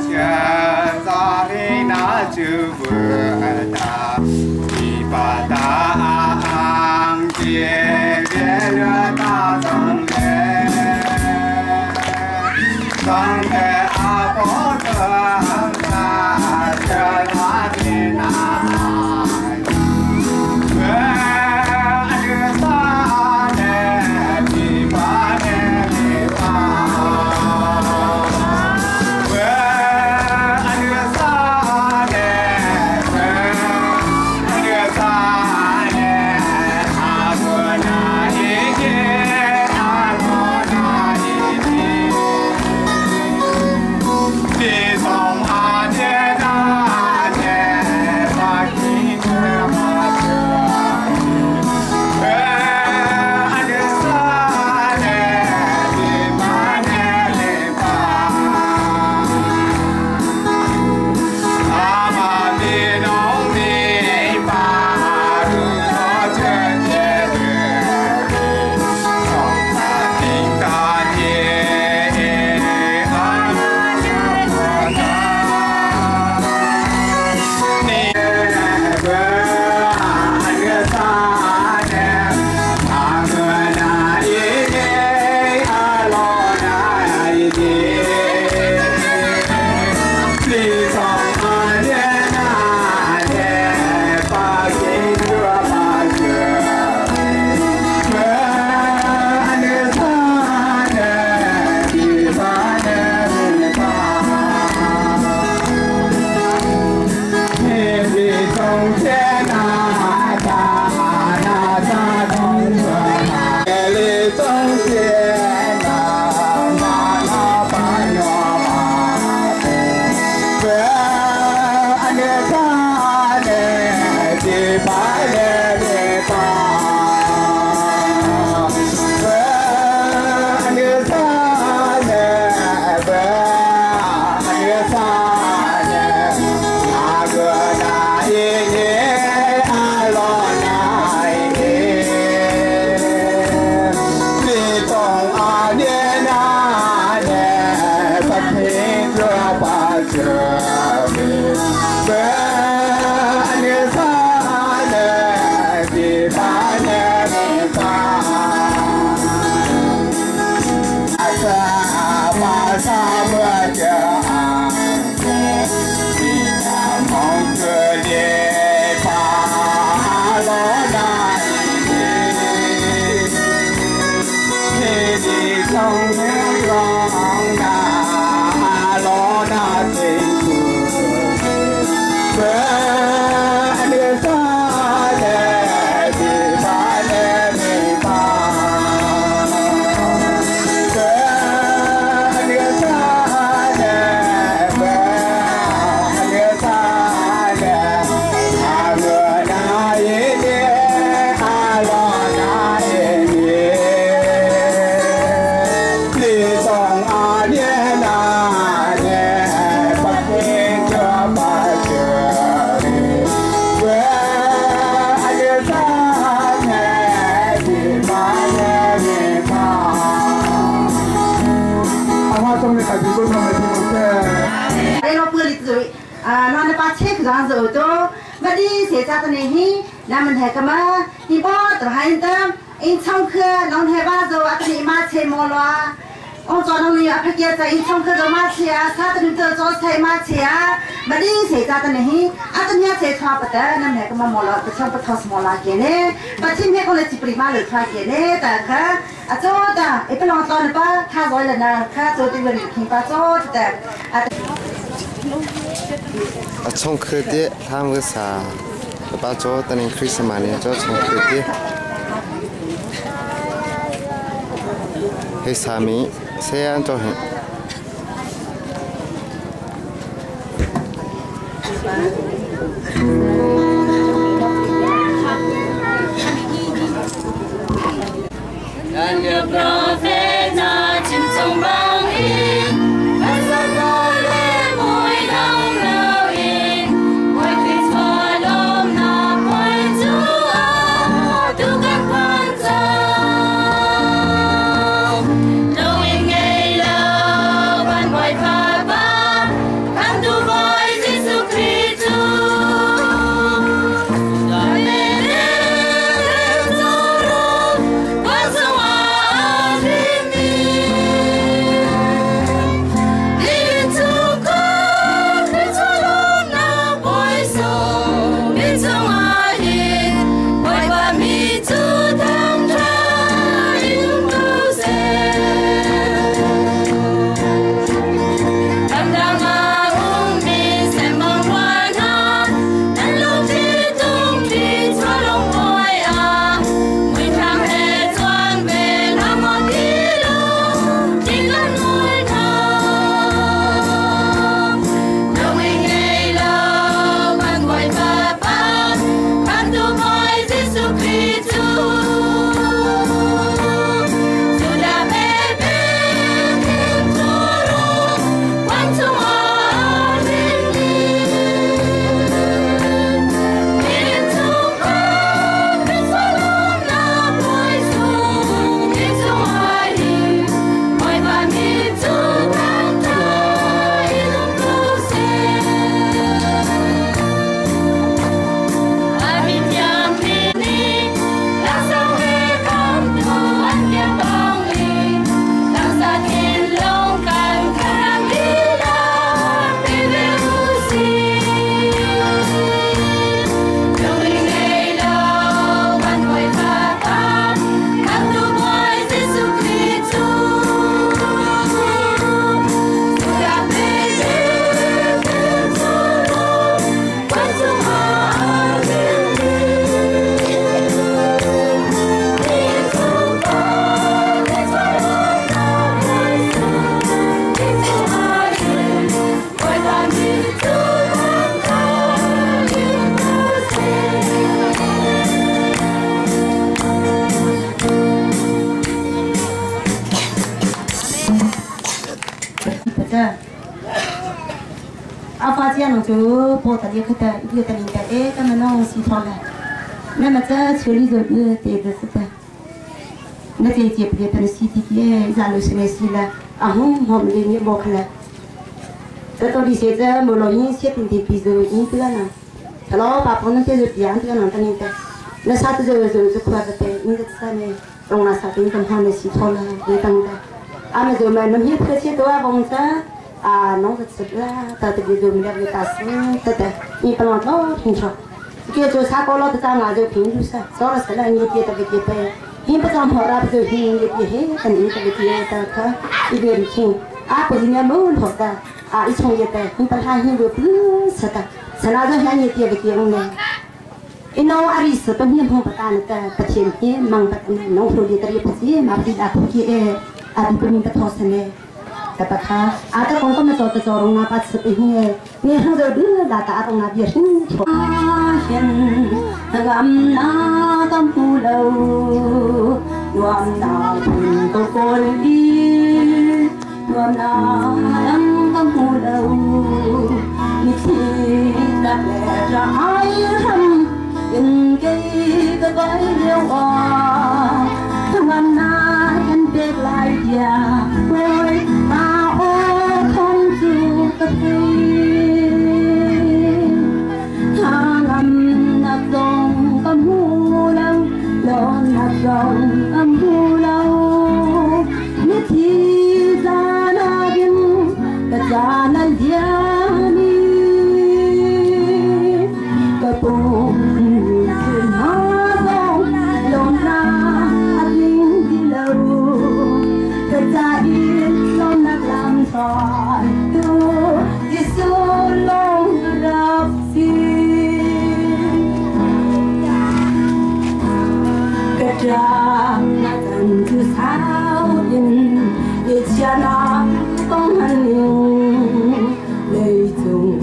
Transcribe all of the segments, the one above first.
现在那就不大，一把当街别了大张脸，张开阿婆的那这那的那。Nam mình hay kama hi bo tờ hai tâm in trong khơi nông hay ba giờ anh đi ma chơi mò loa ông cho nông nghiệp phải kia tại in trong khơi rồi ma chơi sao tụi tôi cho chơi ma chơi mà đi chơi ra tụi này anh nhớ chơi thua bớt nam hay kama mò loa tụi trong bớt thua mò loa kia nè mà chim hay con lấy chỉ prima lựa thua kia nè ta cả cho ta ít lòng to nữa ba tha rồi là na tha cho tôi về khi ba cho ta trong khơi đấy tham cái啥bà cho tên anh Christmas này cho trong khơi đấy hay sao mi sẽ ăn cho hết Hãy subscribe cho kênh Ghiền Mì Gõ để không bỏ lỡ chứ à phát triển nó chú bộ tài liệu cái điều tài liệu cái mà nó xí thôi là nên mà chứ xử lý rồi như thế được chứ nên thì chỉ biết là xí thì cái giả lưu sinh xí là hôm lên như bộ là cái tôi đi xe chứ một lần như xe thì bây giờ như thế nào kalau bà con nó rồi tiền thì nó tăng lên nó sát rồi qua cái như thế này trong là sát thì tầm hơn xí thôi là để tăng lên mà rồi mà nó hiếp cái xe đó bông ra nó rất sạch ra tại vì rồi mình đang ta xuống tại vì phần lớn nó hình rồi kia cho sao có lo ta ngã rồi phim sao sau đó sẽ là như kia tại vì kia phải hiếp bây giờ họ ra bây giờ hiếp như thế tại vì tại vì kia ta có đi về thì bây giờ nhà muốn họ ta ít xong vậy ta hiếp phải hai hiếp được plus sao ta sao nào rồi như kia về kia ông này nó ari sự bên hiếp không phải ta ta chuyện kia mang bắt nó rồi đi tới bây mà đi đã kia đi bên ta thoát nàyแต่ปะคะแต่คงก็มาจอดจอดลงมาปัดสุดที่นี่เขาจะดื้อด่าตาตรงนั้นเยอะขึ้นชมเห็นกำน้ากำพูเลวรวมดาวพุ่งตัวโกลีรวมดาวยังกำพูเลวมีที่แต่จะให้ทำยังไงก็ไปเร็วอ่ะทั้งวันนั้นยังเป็นลายยาโอ้ยมาโอ้คงจูกะทีทางนักดงกำหูเราลองนักดงกำหูเรามิทีจานาบินกะจานันเดียนีกะปุงสินาดงลงนาอันลิงดิเลวกะจาอีลงนักลำ Itu disulung rapi Kedang natan tu sauin Dichana tong haning Lei tung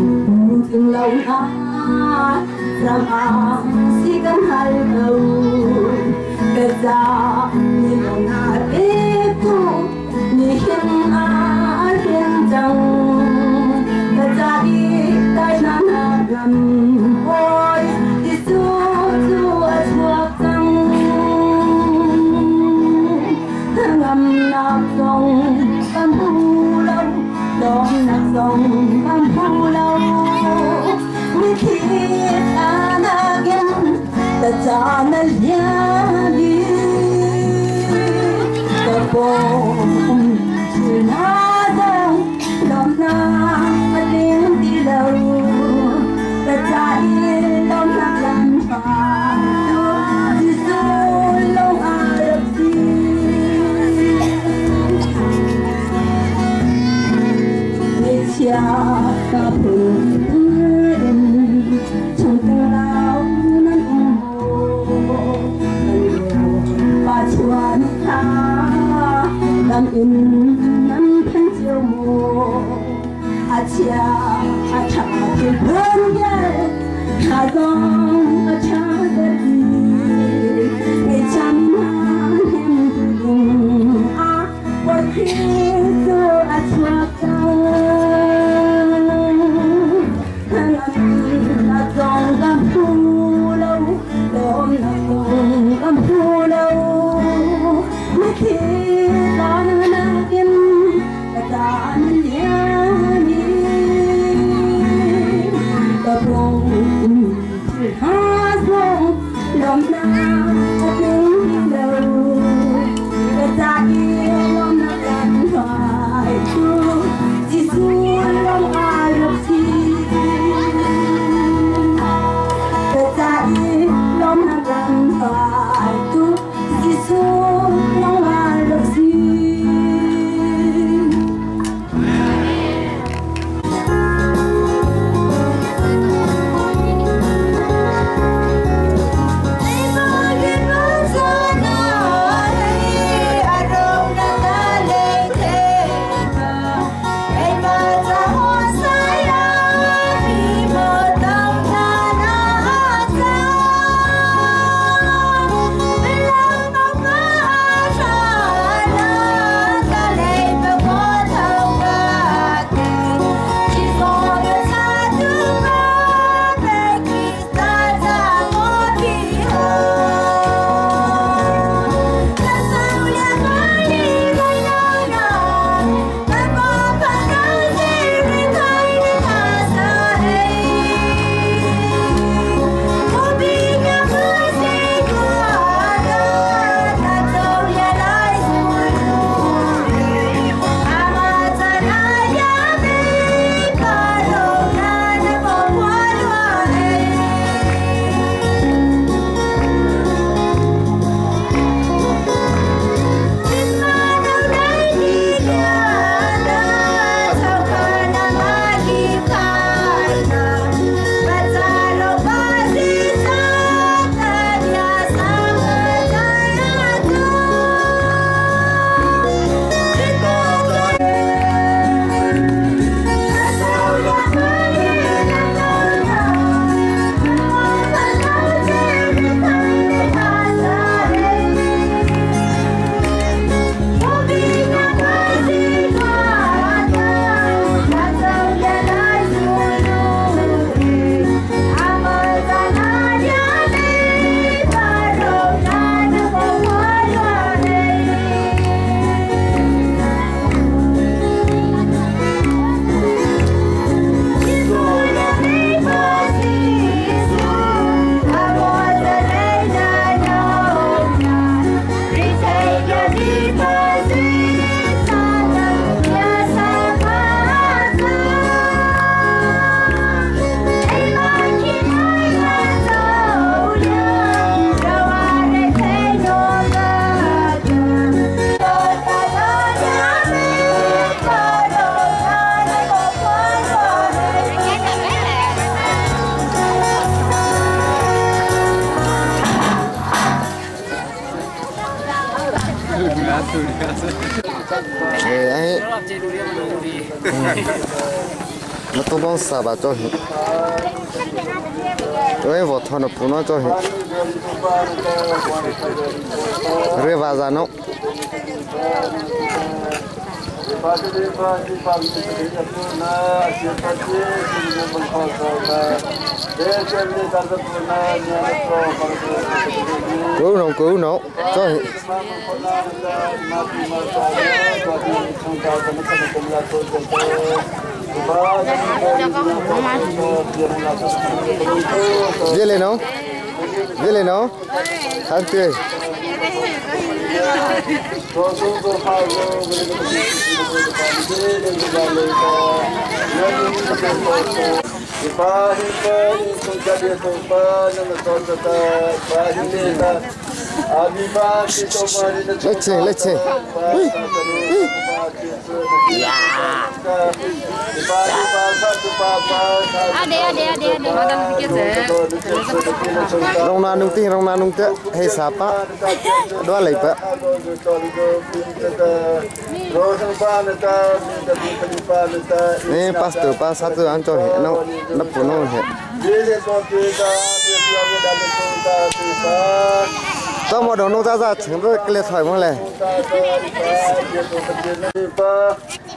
tung lâu na Ram ang sigang halgaw Kedang nilong na ito Ni hiên a hiên trăng Và cha đi tay nắng gầm Ôi đi su chuộc trăng Ngầm nạc dòng băm hu lâu Đón nạc dòng băm hu lâu Vì khi ta nạc yên Ta cha nà lia đi Ta bông chỉ na dòng Đón nạc tiếng đi lâu Ta cha đi đón nạc làm phá Chỉ dô lâu à được gì Để cha ta phừng em Trong tương lao năn mô Và chuan ta Đang in năn thân chiều mô Cha cha thì hơn ghé Hà dòng cha đất đi Ngày cha mình em tình Bởi khi tôi chuộc trăng Là dòng găm phu lâu Đốm là dòng găm phu lâu Mấy khi có nơi nâng kim Là ta nên nhớ đi Tập lòng chỉ hát lòng Lòng nào có tiếng đi đâu Là ta yêu lòng nào làm thoại Chỉ dù ai nó to bông xà bà cho hết rồi vợ thằng nó phụ nó cho hết rồi vào ra nó cứu nó cho hết viết lên nó ăn tươi let's see. Rong na nung te hey sapa dua lagi pak ni pas satu ancor no puno he tao mau đầu nông ra chúng tôi kêu thoại mong lệ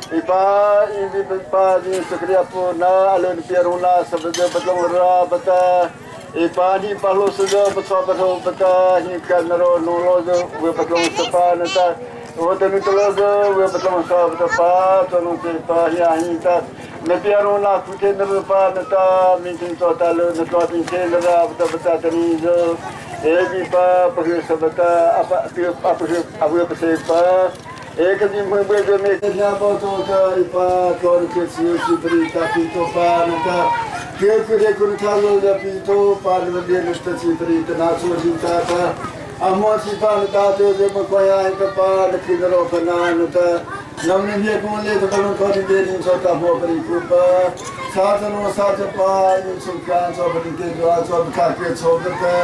Ipa ini bepa di sekria puna alun pieruna sebagai betul rabata ipa di palu sudah betul bata hikan naro nulo we betul sepan ta wotan tulo we betul sabata pa tonu pa ya hita me pieruna kute napa ta mintin total no totin chen rabata bata tani jo ipa pergi sabata apa pesepa एक दिन में बड़े में क्या बात होता है पाक और कैसी होती बड़ी काफी तो पान का के करे कुन थालो या पीतो पान में भी नष्ट ची बड़ी तना सोचिता था अम्मा सी पान का तो जो मकोया है का पान किधरो बनान था नमने भी कोले तो बनो को दे दिन सोता हो बड़ी कृपा साधनो साथ पान सुखान सो बड़ी के जो सो का के छोड़ता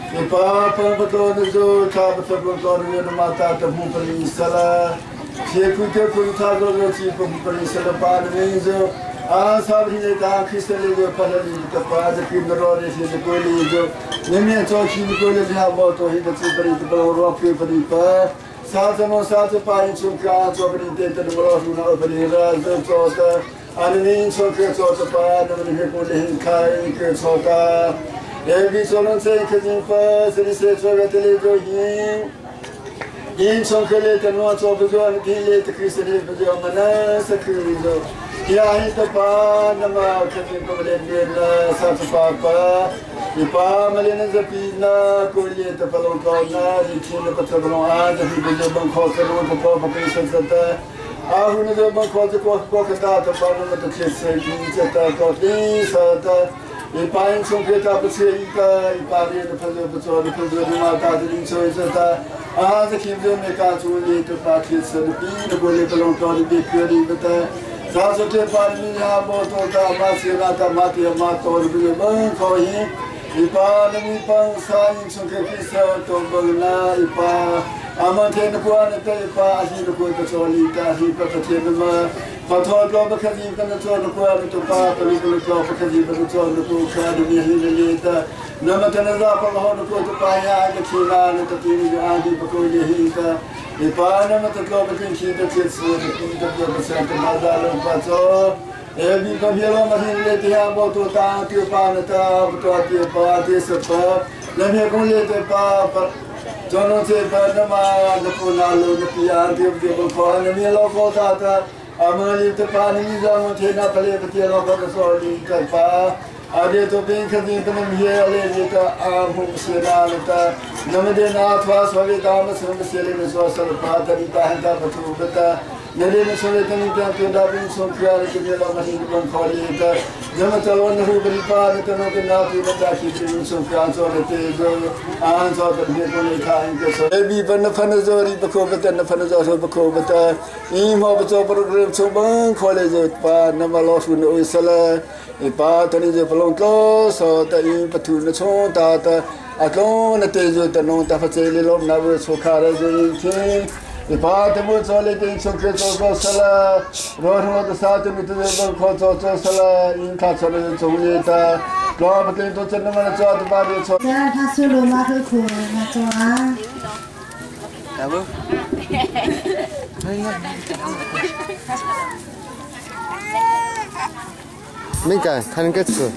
Ipa betul itu tak betul betul dengan mata terbuka salah. Siapa pun tak boleh siapa pun salah pada itu. Asal ini tak kisah lagi pada ini pada kinerja ini sekolah itu. Nemia cakap sekolah dia bawa tu hidup seperti itu bawa orang peripa. Satu paling suka seperti itu orang orang berira itu. Ani suka pada ini boleh kai ke suka. Every song say kazin pa sri se chogatele jo yin chokale tanwa chobujo an kile te krisre bujo mana sakrijo ya hi ta pa nama kazin ko le na sa pa pa ipa male na zapina ko le ta palon ko na ri chin pa tablo a de bujo ban ko se no to pa pa se ta a hu ne ban ko ko ta ta pa no ta che se ki ta ko ni sa ta Ipain sungketa bersihika, ipari betul mata jadi soalnya ada kimdo mereka curi itu pakai serbi, boleh pelontar di kiri betul. Sahaja pari ni apa tu tak masih rata mati mator boleh mengkoi. Ipan saing sungketa tombol ipa amat yang kuat itu ipa asyik kuat kecuali ipa kecil Fatwa kalau bekerja kan itu orang kuat itu pak, tapi kalau bekerja itu orang kuat itu ni kita. Nama tanah apa orang kuat itu payah kecilan itu ini jadi bekerja kita. Ipa nama kalau bekerja kita cecil kita bersama teman patso. Ebi kami masih lihat yang batu tang tiupan itu betul tiupan tiup. Nama kau lihat pak. Jangan cepat nama depan lalu depan tiup kau nama lokal tata. Amal itu pani zaman cina pelih kecil orang bersolid kerpa. Ada tu pengkhian penem hiya le kita amhum sena kita. Nama dia nak was wali tamat semua seli meswasal pada di tahan tak betul betul. Jadi meswasal ini kita dah pun sungkiar kita dalam masih dalam kali kita. Zaman calon nahu beripa kita nak nabi baca kita sungkiar soal itu. Soal terbiasa ni kain kita. Ebi pernah zori betul betul zori betul betul. Ini mau betul program coba college pa nama losun usaha. Ipa tadi je pelong klos, so tadi betul nak contoh, atau nanti je tanong tak facili lom nabe sukar je ini. Ipa temu chole tin chokre choko sala rohmo to sa tu mitu de ko cho sala in ka chole chole ta lo pa tin to chen ma cho ta ba de cho ra tha su lo ma ko ma cho a Dạ vâng. Mình cả khăn kết sự.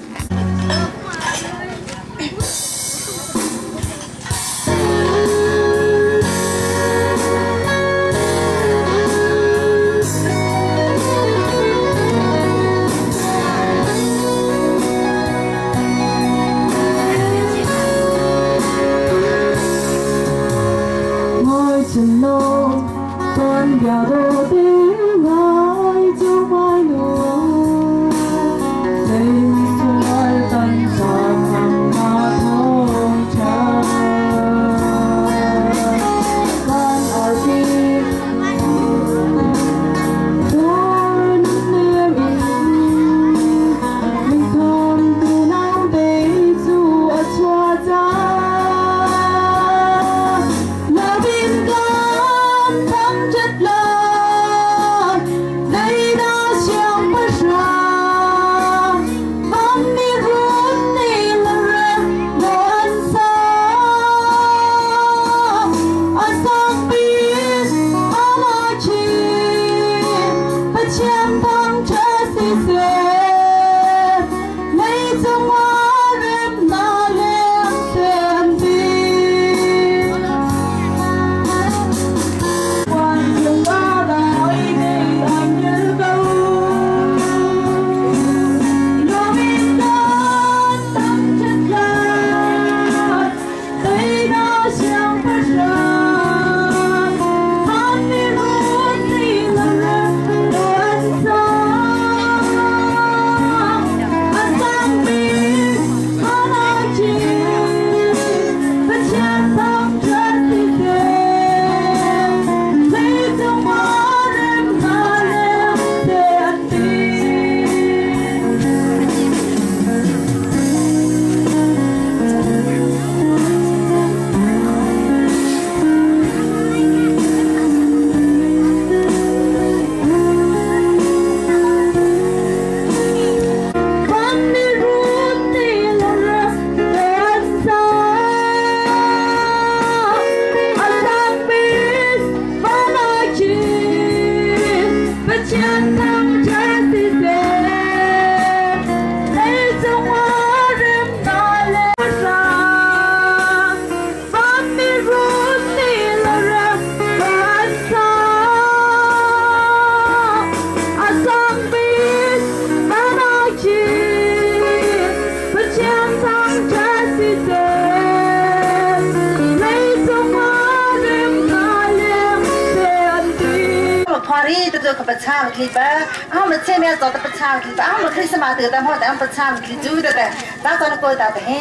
ประชาชนบ้าเอามาเชื่อแม่ต่อแต่ประชาชนบ้าเอามาคริสต์มาสแต่พอแต่ประชาชนจูดแต่ตาตอนกูตาแต่เฮ้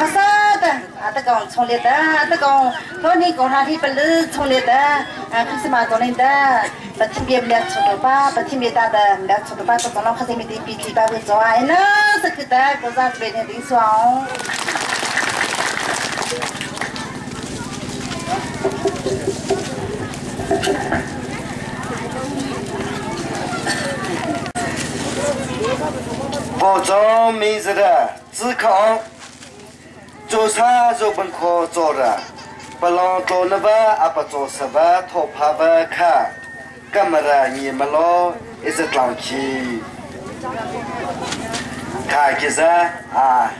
ภาษาแต่ก่อนชงเลียแต่ก่อนตอนนี้ก่อนที่เป็นลือชงเลียคริสต์มาสตอนนี้แต่ที่เบียร์เลี้ยงชนบ้าแต่ที่เบียร์ตาแต่เลี้ยงชนบ้าตอนน้องเขาจะมีตีปีที่บ้าเป็นจอยนะสักแต่ก็จะเป็นอย่างที่สอง我做没事的，只靠做啥就本可做了，不让做那个啊不做什么，头怕不看，干嘛的你们咯一直当起，看其实啊，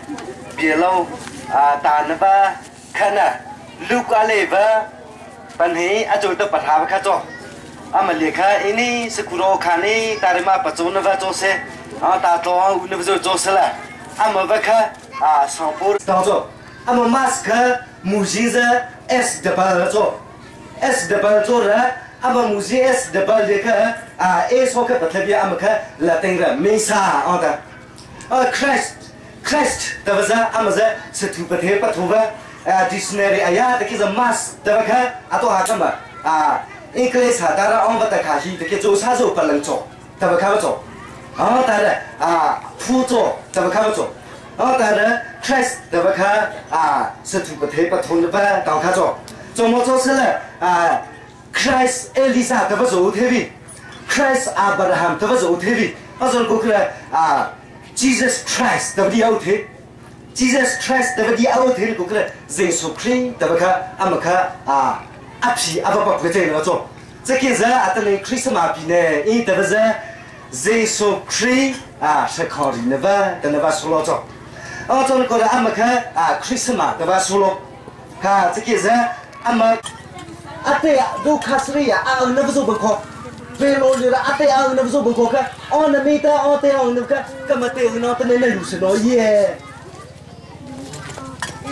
别喽啊打那个看呐，路过来吧，ปัญหาอาจจะต้องปัญหาไปข้าจ้ออามาเลี้ยค่ะอันนี้สกุลโอคานี่ตาเรมาปัจจุบันว่าจ้อเสตาตัวอุณหภูมิจ้อเสละอามาว่าค่ะสังปูตาจ้ออามามาสค่ะมูจิซะ S double จ้อ S double จ้อละอามามูจิ S double เด็กค่ะA สองค่ะปัจจุบันอามาค่ะละติงระเมษาอันนั้นChrist แต่ว่าจะอามาจะสถุปเทปทุบะdictionary อายะตะกี้จะมาสแต่ว่าค่ะตัวหาคำว่าอังกฤษหาตาระองบัตรขาชีตะกี้จูซาจูปลังโจแต่ว่าค่ะว่าโจตาระผู้โจแต่ว่าค่ะว่าโจตาระ Christ แต่ว่าค่ะสถุปเทปทุบะตองค่ะโจโจมโจเสละ Christ Elisa แต่ว่าสูเทวี Christ Abraham แต่ว่าสูเทวีอาจารย์ก็คือJesus Christ แต่ว่าดีเอาเท Jesus Christ แต่ว่าดีเอาเทก็คือเยซูคริสต์แต่ว่าอามาค่ะอัพชีอาบะปะเพื่อเจนะจ๊ะจะเกี่ยวกับอัตเลคริสต์มาปีเนี่ยอีแต่ว่าเยซูคริสต์เสกขอรินว่าแต่ว่าสุโลจ๊ะอาจารย์ก็เลยอามาค่ะคริสต์มาแต่ว่าสุโลค่ะจะเกี่ยวกับอามาอาเตะดูคาสเรียนับสูบังคับเวลาเนี่ยอาเตะนับสูบังคับค่ะอันนี้แต่อาเตะนับค่ะก็มาเตะนับแต่เนี่ยรู้สึกน้อย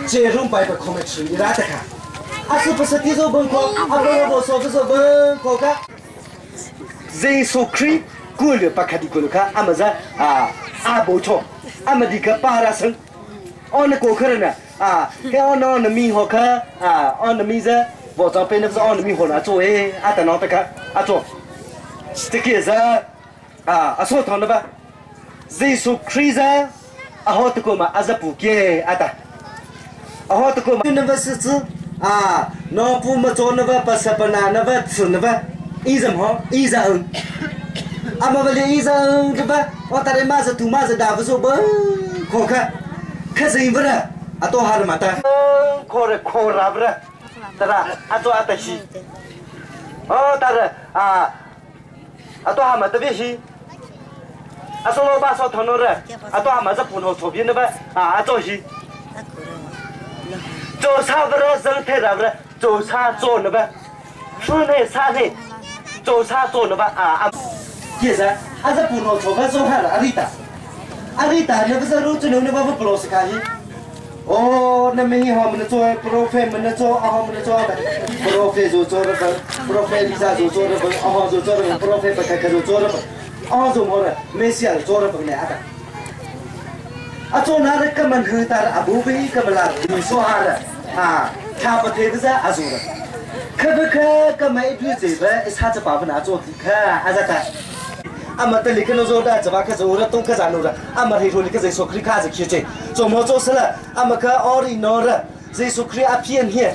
เจรุ่งไปแบบคอมเมชั่นรัฐค่ะอาสุภาษิตสูบังคับอาบราโบสูบังคับค่ะเยซูคริสต์กุลปะคดีกุลค่ะอามาจะอาโบชออามาดิกปาราสังอันนี้ก็คือเนี่ยแค่อันนี้มีหัวค่ะอันนี้มีจะบอกจะเป็นนักสอนมีคนอาโจอาแต่น้องไปค่ะอาโจสติกิซะอาโซทอนนะบ้าเยซูคริสต์อาหัวตะกุมาอาจะปุกเกอาตาอาหัวตะกุมายูนิเวอร์ซิตี้น้องพูมาโจนะบ้าภาษาปนานะบ้าสุนนะบ้าอีซัมฮออีซาอึงอามาเวลีอีซาอึงนะบ้าว่าแต่เรื่องมาจะถูมาจะด่าไปสู้บ้าโคค่ะแค่สิ่งบ้าอาตัวหาร์มาตาโคราบระแต่ละอาตัวอาตชีแต่ละอาตัวหามาตะวิชีอาตัวบ้าสาวทนอร์อาตัวหามาจะพูนหัวทบีนะบ้าอาตัวชีโจซาบระสังเทระบระโจซาโจนะบ้าช่วยเนี่ยซาเนี่ยโจซาโจนะบ้าเยอะอาจะพูนหัวทบีโจฮาร์อาริตาเนี่ยภาษารู้จุดเนี่ยบ้าบุปผาสกัดโอ้นั่นไม่หอมมันจะโปรเฟสมันจะหอมมันจะโปรเฟสจู่ๆระเบิดโปรเฟสลิซ่าจู่ๆระเบิดหอมจู่ๆระเบิดโปรเฟสปะกะจู่ๆระเบิดหอมจู่ๆระเมสซี่จู่ๆระเบิดเนี่ยจู่ๆนั่นก็มันคือตาอาบูบีก็มันละมิโซฮาร์ชาปเทวิซาอาซูระคือก็ไม่พิจิตรไอ้ชาจะป่าวน่าจู่ๆค่ะอาจารย์อามาตลิกนโซดาจะว่าแค่จะอุระตุ้งแค่จะนูระอามาฮิโรลิกจะสุขริข้าจะคิดเจจงมอโจสละอามาค่ะออรินอระจะสุขริอาเพียนเฮีย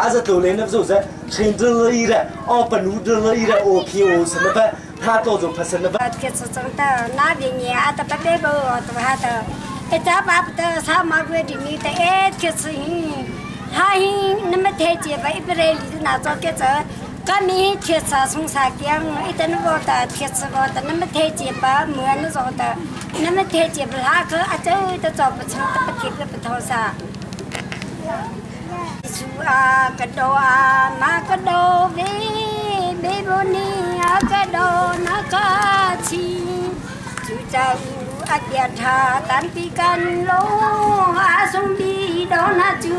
อาจะตัวเล่นนับสูจะเชิญตัวเลยระอปนูตัวเลยระโอคิโอสนะบ้าท่าโตจงพัฒนาบ้าคิดสุดๆแต่น่าดีเนี่ยแต่ประเดี๋ยวตัวฮะแต่ไอ้จ้าป้าแต่สามาเวทีนี้แต่คิดสิหายนั่นไม่เท่จีบไอ้เปรย์ลิน่าจะคิดจะก็มีเทียสสงสารเกี่ยงไอ้แต่นั่นก็แต่เทียสก็แต่นั่นไม่เทจีบเหมือนนั่นก็แต่นั่นไม่เทจีบหาคืออาจจะจะจบประชันแต่ประคิดและประทศาสุอากระโดมากระโดเบโบนีอากระโดนักชีจูเจ้าอาเดียธาตันปีกันโลอาสมบีโดนาจู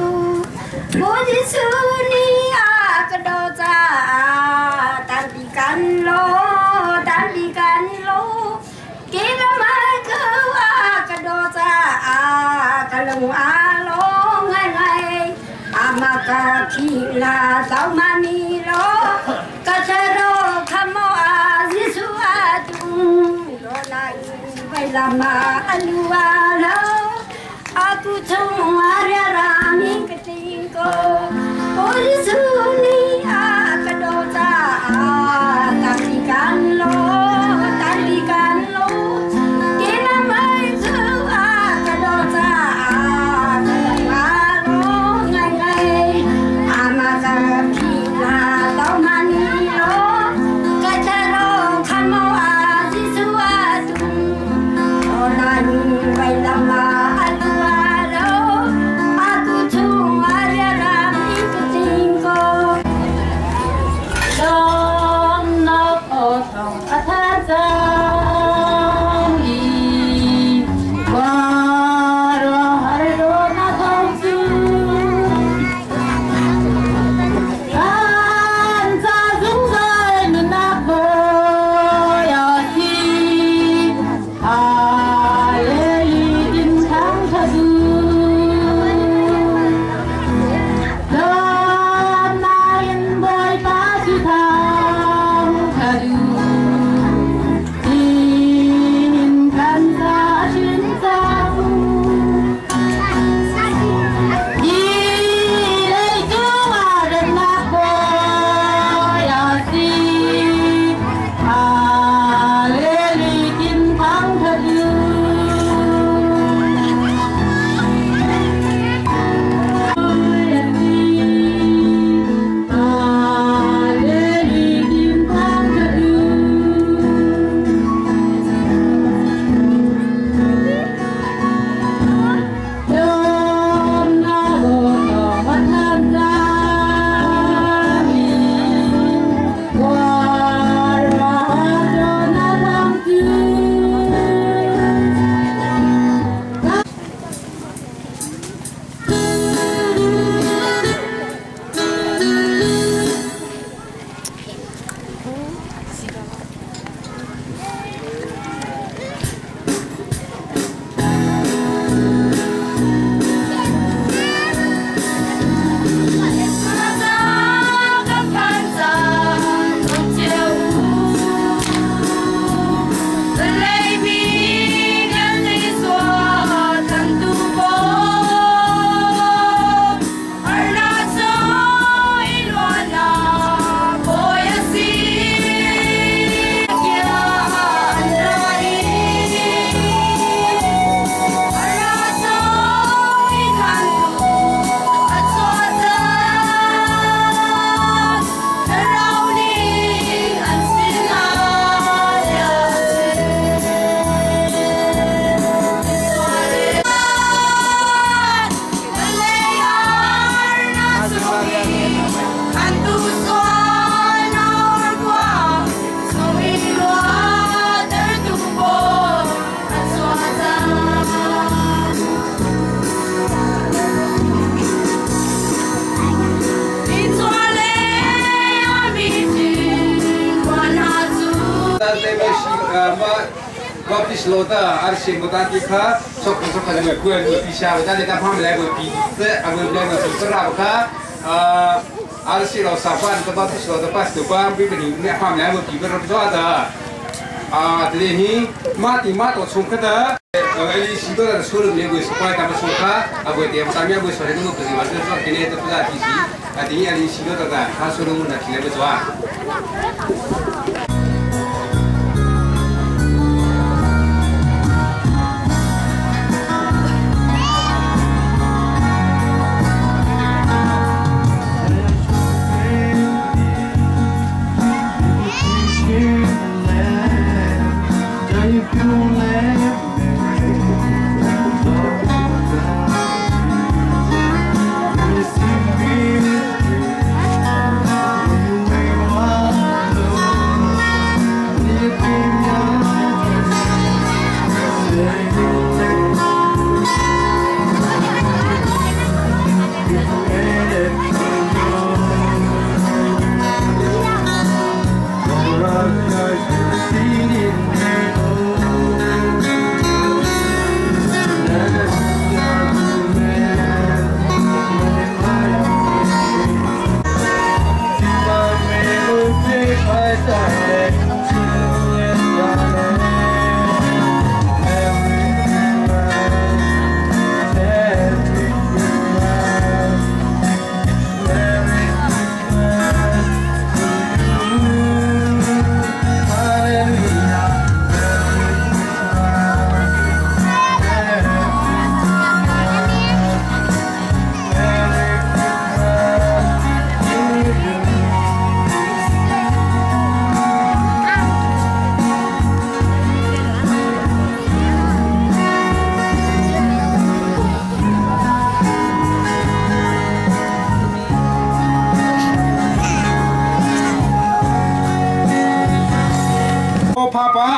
โบจิสุนีอากระโดจ้าตันปีกันโลเกลมาคืออากระโดจ้ากะลงอาโลไงอามากะทีลาเจ้ามานีโลกะเชโรคำอาซิสุอาตุโลลายไวลามาอันวาโลอากุชงอาเรรามิกติงโกโอริสุนีอากระโดจ้าตันปีกันโลGo ก็พิชโลเตอร์อาร์ชิมบุตรที่ข้าชอบกันเลยเพื่อนพิชาบุตรที่ทำให้เราพิเศษเอาเงินเดือนมาสุดเราข้าอาร์ชิเราสาฟันก็พิชโลเตอร์ปัสตุบ้านวิปนิเนี่ยทำแล้วพิเป็นรถจอดทีนี้มาตัวชงกันเถอะไอ้สิ่งที่เราสู้เรื่องนี้บุษบายทำชงข้าเอาไปเตรียมสามีบุษบายต้องตัวที่วันนี้เราที่นี่ตัวที่ที่ทีนี้ไอ้สิ่งที่เราข้าสู้เรื่องนั้นที่เราจะว่า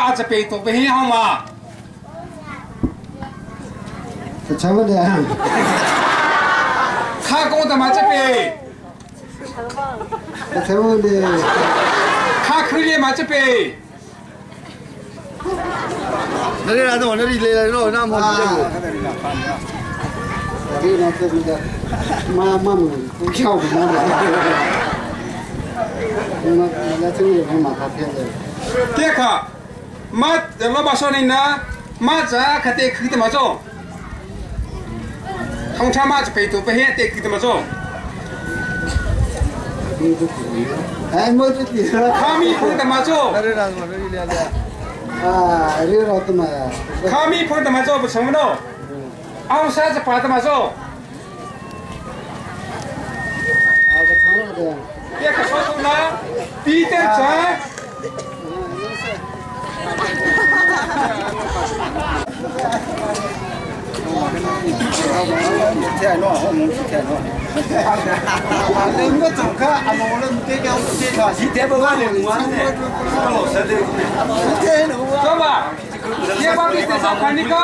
อาจจะไปตกไปให้ห้องมาใช่ไหมเนี่ยข้าโกงแต่มาจะไปใช่ไหมเนี่ยข้าคืนเรียนมาจะไปนั่นนี่นะตัวนั่นนี่เลยนะน้องน้ำมันจะอยู่ที่นั่นก็มีแต่มามึงเข้าไปมาเลยมาแล้วที่นี่ผมมาทับเพี้ยนเลยเจ้าค่ะมาเรามาสอนนี่นะมาจะขัดเตะคือแต่มาจ้องทางชามาจะไปตัวไปเฮเตะคือแต่มาจ้องไอ้หมดที่ข้ามีพูดแต่มาจ้องนั่นนี่นะตัวนั่นนี่เลยเรื่องเราตัวมาข้ามีพูดแต่มาจ้องผู้ชมโน่เอาซะจะปาแต่มาจ้องเอาไปทั้งหมดเลยเจ้าข้าชอบตรงนั้นปีเตอร์จ้าแค่น้อยห้องมึงแค่น้อยเรื่องก็จบค่ะอ่ะมองเรื่องเกี่ยวกับที่ว่าที่เทปว่าเนี่ยมันเนี่ยก็หลุดเสด็จเท่หนูจบป่ะเยี่ยมพี่เต๋อสาวคนนี้ก็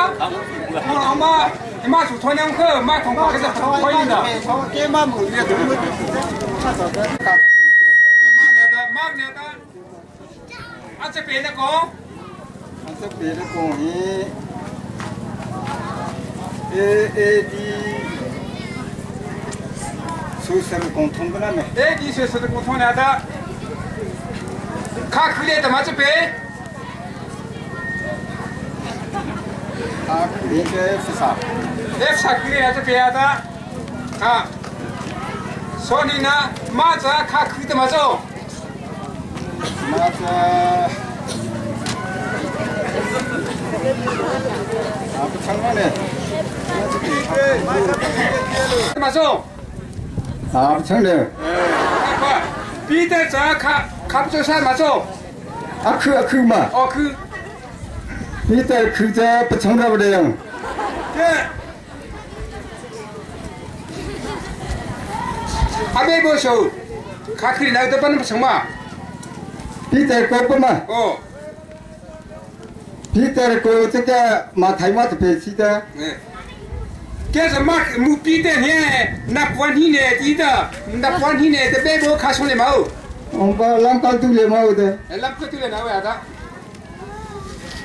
เอามาสุดท้ายยังคือมาของพ่อก็จะคอยยิงนะเขาเกี่ยมาหมุนเนี่ยถึงมันมาต่อกันมากเนี่ยนะอาจจะเปลี่ยนนะกงอาจจะเปลี่ยนนะกงนี้ดีสุดสันกงทงกันไหมดีสุดสันกงทงเนี่ยนะข้าคือเรียนแต่มาจะเปลี่ยนเรียนเอฟซ่าคือเรียนจะเปลี่ยนนะโซนี่นะมาจะข้าคือแต่มาจ้องมาจะไปทางนั้นเนี่ยมาจ้องไปทางเนี่ยปีเตอร์จ้าขับเจ้าชายมาจ้องคือมาคือปีเตอร์คือจะไปทางนั้นไปเลยยังอาเบโบโชข้าคือไหนตัวปั้นมาช่างมาพี่แต่ก็ปะมาพี่แต่ก็จะแกมาไทยมาจะเป็นสิจ้าแกจะมามูพี่แต่เนี่ยนับวันที่เนี่ยที่เด้อนับวันที่เนี่ยแต่เบโบข้าชงเลยมั้งองค์ก็ลำกันตุเลยมั้งเด้ลำกันตุเลยนะเว้ยอาตา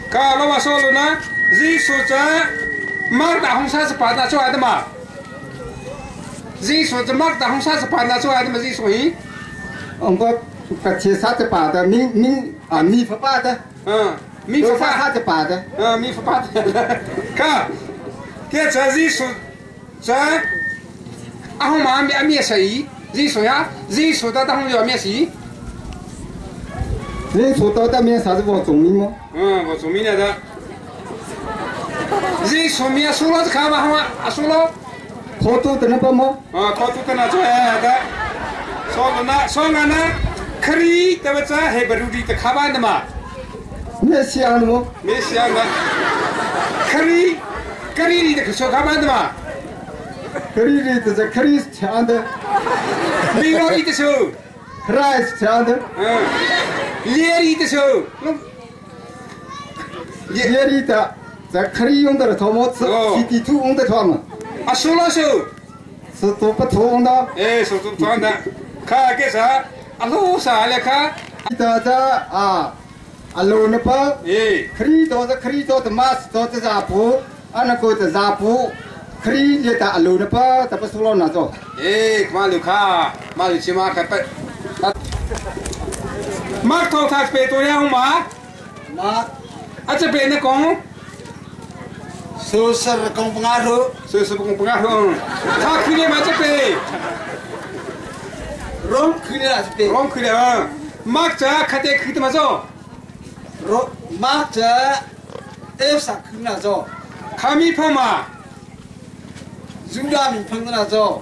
Kalau masuk lu na, Yesus mak dah hongsa sepat na cuai tu mak. Yesus mak dah hongsa sepat na cuai tu mak Yesus ini. Ông cái chia sát cái bà đó mi phá ba đó. Mi phá sát cái bà đó. Mi phá ba. Ka, cái cha Yesus cha, ông mà mi sai, Yesus ya, Yesus ta đang làm mi sai. Yesus ta đang mi sao thì vô trung minh mà. Vô trung minh đó. Yesus mi asal lo kah mah asal lo. Kau tu kenapa mau? Kau tu kenapa ada? Soalnya kari tapi cah hebat di tekaban nama. Mesian mo? Mesian dah. Kari di tekaban nama. Kari di tu kari canda. Milo itu so. Rice canda. Liar itu so. Liar itu. Kari yang dah thomot. City tu yang dah thom. Asal so. Setup thom dah. Setup thom dah. Kah kisah. Alu sahaja kah? Kita ada alu napa? Kri tu mas tu zapu, anak tu zapu, kri dia tak alu napa, tapi solo nazo. Malu kah? Malu cuma kata. Mak tahu tak betul ya Umar? Mak. Aja benar kong. Susah kong pengaruh. Susah kong pengaruh. Tak kini macam be. Rom kira seperti. Rom kira. Mak cah kata kita macam. Mak cah sak kena zo. Kami pama. Sudah pernah zo.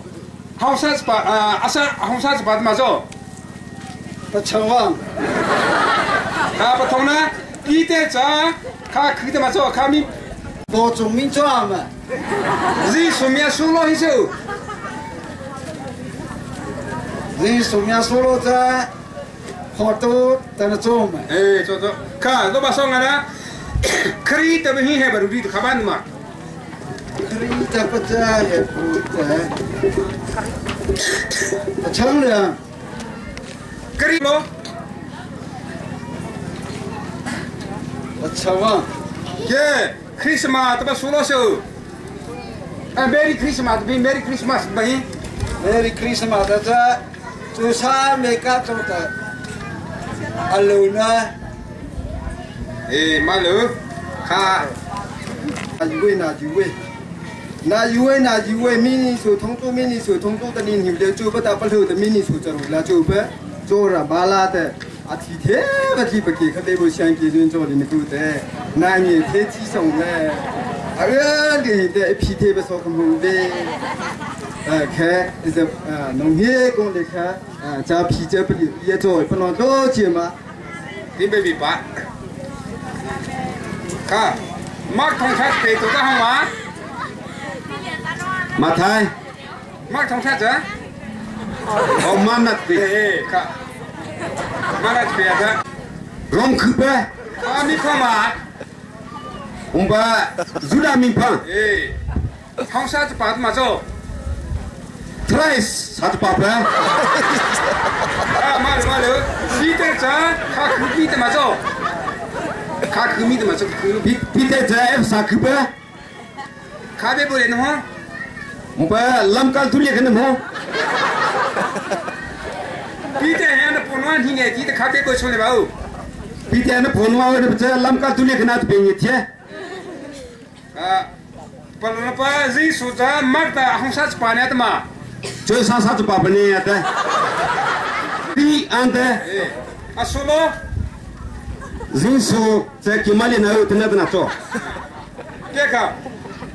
Hausa cepat. Asal hausa cepat macam. Pecawang. Apa tahu na? Kita cah kita macam kami. Bocor minjam. Zi sumia solo hisu. Ini semua solo je, foto dan zoom. Contoh, kah, tu pasang mana? Kari tapi ni hebat, baru di kaban mah. Kari tapi je hebat. Macam mana? Kari lo? Macam mana? Ye, Christmas tapi solo show. Merry Christmas, Merry Christmas, bayi. Merry Christmas aja. Susah mereka cerita. Aluna. Malu. Kah. Najuwe mini su tongtu tadi ni dia cuba tak perlu tu mini su cerita lah cuba. Jora bala te. Ati te bagi kata ibu siang kiri jora ni tu te. Nani te cisong le. Agak dia te pite besok kamu be. Khe is a nông nghiệp công việc khe cha phi cha beli ye rồi phân lo đó chứ mà Ni baby ba. Kah. Mak thong chat pe tu dah hang ma. Matai. Mak thong chat je. Oh manat pe. Kah. Mana pe ada? Rom kupe. Kami pama. Umba sudah mimpan. Hausa cepat macam. Thrice satu papa. Malu. Kita cah kah kumi tu macam. Kah kumi tu macam. Pite jaya sakupe. Kah be boleh noh. Umba lamkal tulia kena mo. Kita yang punuan hingga kita kah be boleh soleh bau. Pite ane ponwa ada baca lamkal tulia kena tu bengi tiya. Kalau apa sih sudah mak dah hongsa sepanjang tu mah. Joy satu papa ni ada. Di anda. Asolo. Zinso saya kimali na utna na to. Kekah.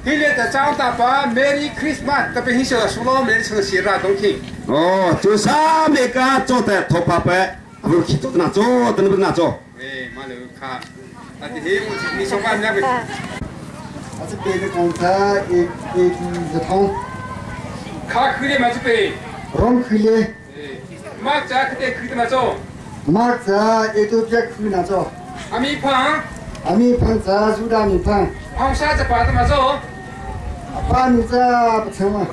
Hilir tercaut apa? Merry Christmas. Tapi hisap asolo Merry Sengsirat dongking. Oh, tu sampai ka to te to papa. Abu kita na to, tentu na to. Malu kah. Tadi ni sopan ni apa? Asyik beli kontra zetong. Kah kiri macam pe. Rom kile. Mak cak kita macam. Mak za itu jak kena zo. Ami pang. Ami pangza sudah mi pang. Hongsa cepat macam. Apa ni za bersama?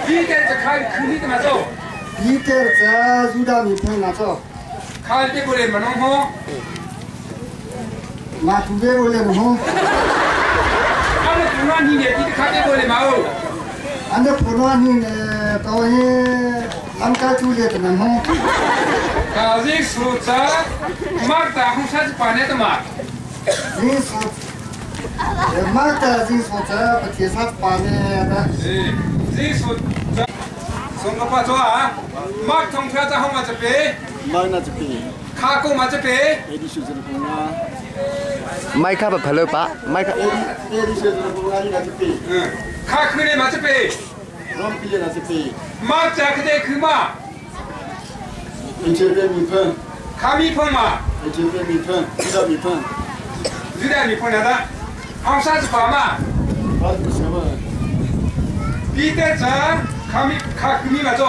Kita cakap kiri macam. Peter za sudah mi pang na zo. Kali boleh menunggu. มาทุเรศเลยนะฮะ 아니 그만 이게 이렇게 가게 버리 마우. 안돼 보너니 또해 안까 주려도 나 가지 수자 막다 홍사지 반에도 막. 지수 마다 지수자 버티사 빠네다 지수 송가파 좋아. 막 통과자 한 맞아 빼. 마이나 집이 카고 맞아 빼. 에디슈즈를 보나 ไม่ครับแบบเพลิปะไม่ครับ 에디슈즈를 보나 이나 집이 카 크네 맞아 빼. 롬필레나 집이 막자 그대 그마. 인체베 미펀 감이 펑마. 인체베 미펀 이다 미펀 유다 미폰하다. 홍사지 바마. 바드 셔마 비테자 감이 카 금이 맞아.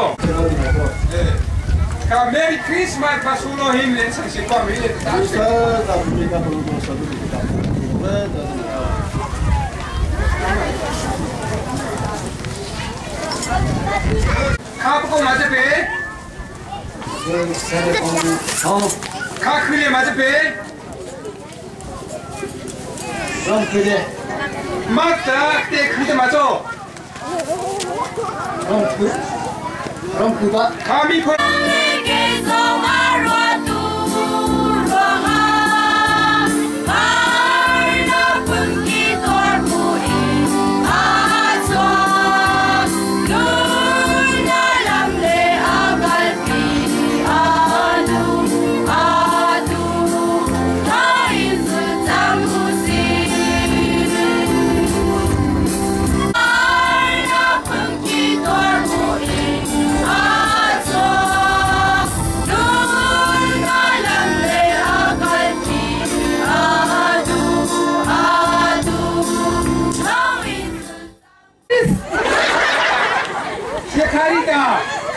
가 메리 크리스마스 바수로 힘내 상식과 미래 다. 주사 다비가 보고 서도 되다 왜 카고 맞아 빼. 카 크네 맞아 빼. 롬필레 맞다 그때 그때 맞아. 롬필바 감이 펑.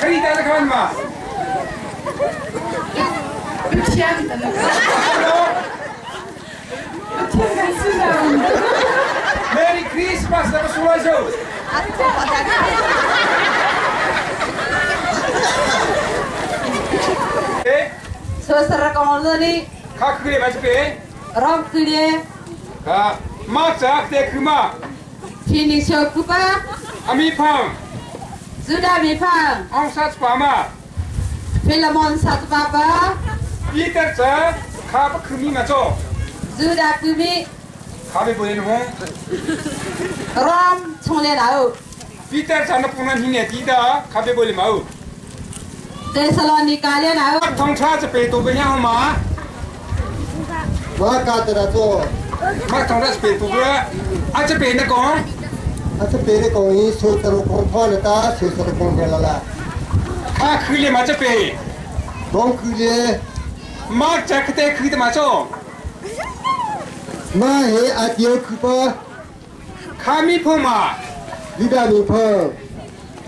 카리다 가만 봐. 메리 크리스마스 나가 수고하셔. Saudara kamu ni 가 그래 맞지 빼. ram kuliah 가 막자 그때 그마. finish kupa 아미팡 sudah bipang 홍사지 바마. Filamon satu baba 이때자 가 금이 맞아. sudah kumi 가비 보이는 홍. ram chonglen au 이때자는 뿐만 힘내 뒤다 가비 보리 마우. Thessalonica len au 통차지 빼 또 그냥 마. 와카드라도 막 통차지 빼 또 그래. 아저 빼는 거. 아차 베레 거이 소터로 콘파르다 소터로 콘벨라라 가 그게 맞아 빼. 롬필레 막자 그때 그때 맞아. 마헤 아디오 쿠파 감이 펑마. 리다 미펀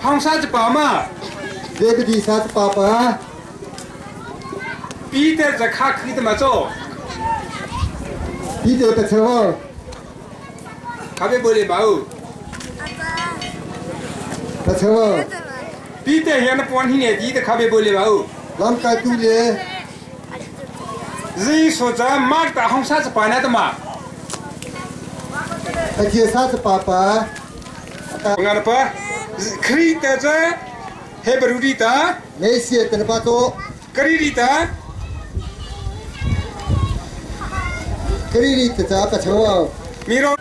홍사지 바마. 레드디 사트 파파 비테자 카 그때 맞아. 비데 베처 가비 보리 마우. 베처 비테 현의 뻔 힘내 뒤다 가비 보리 마우. 람카 뚜레 지 소자 막다 홍사지 바나다 마. 아티에 사트 파파 ngana pa krita ja hebrudita 메시에 테르파토 krita 크리리트 자 베처 miro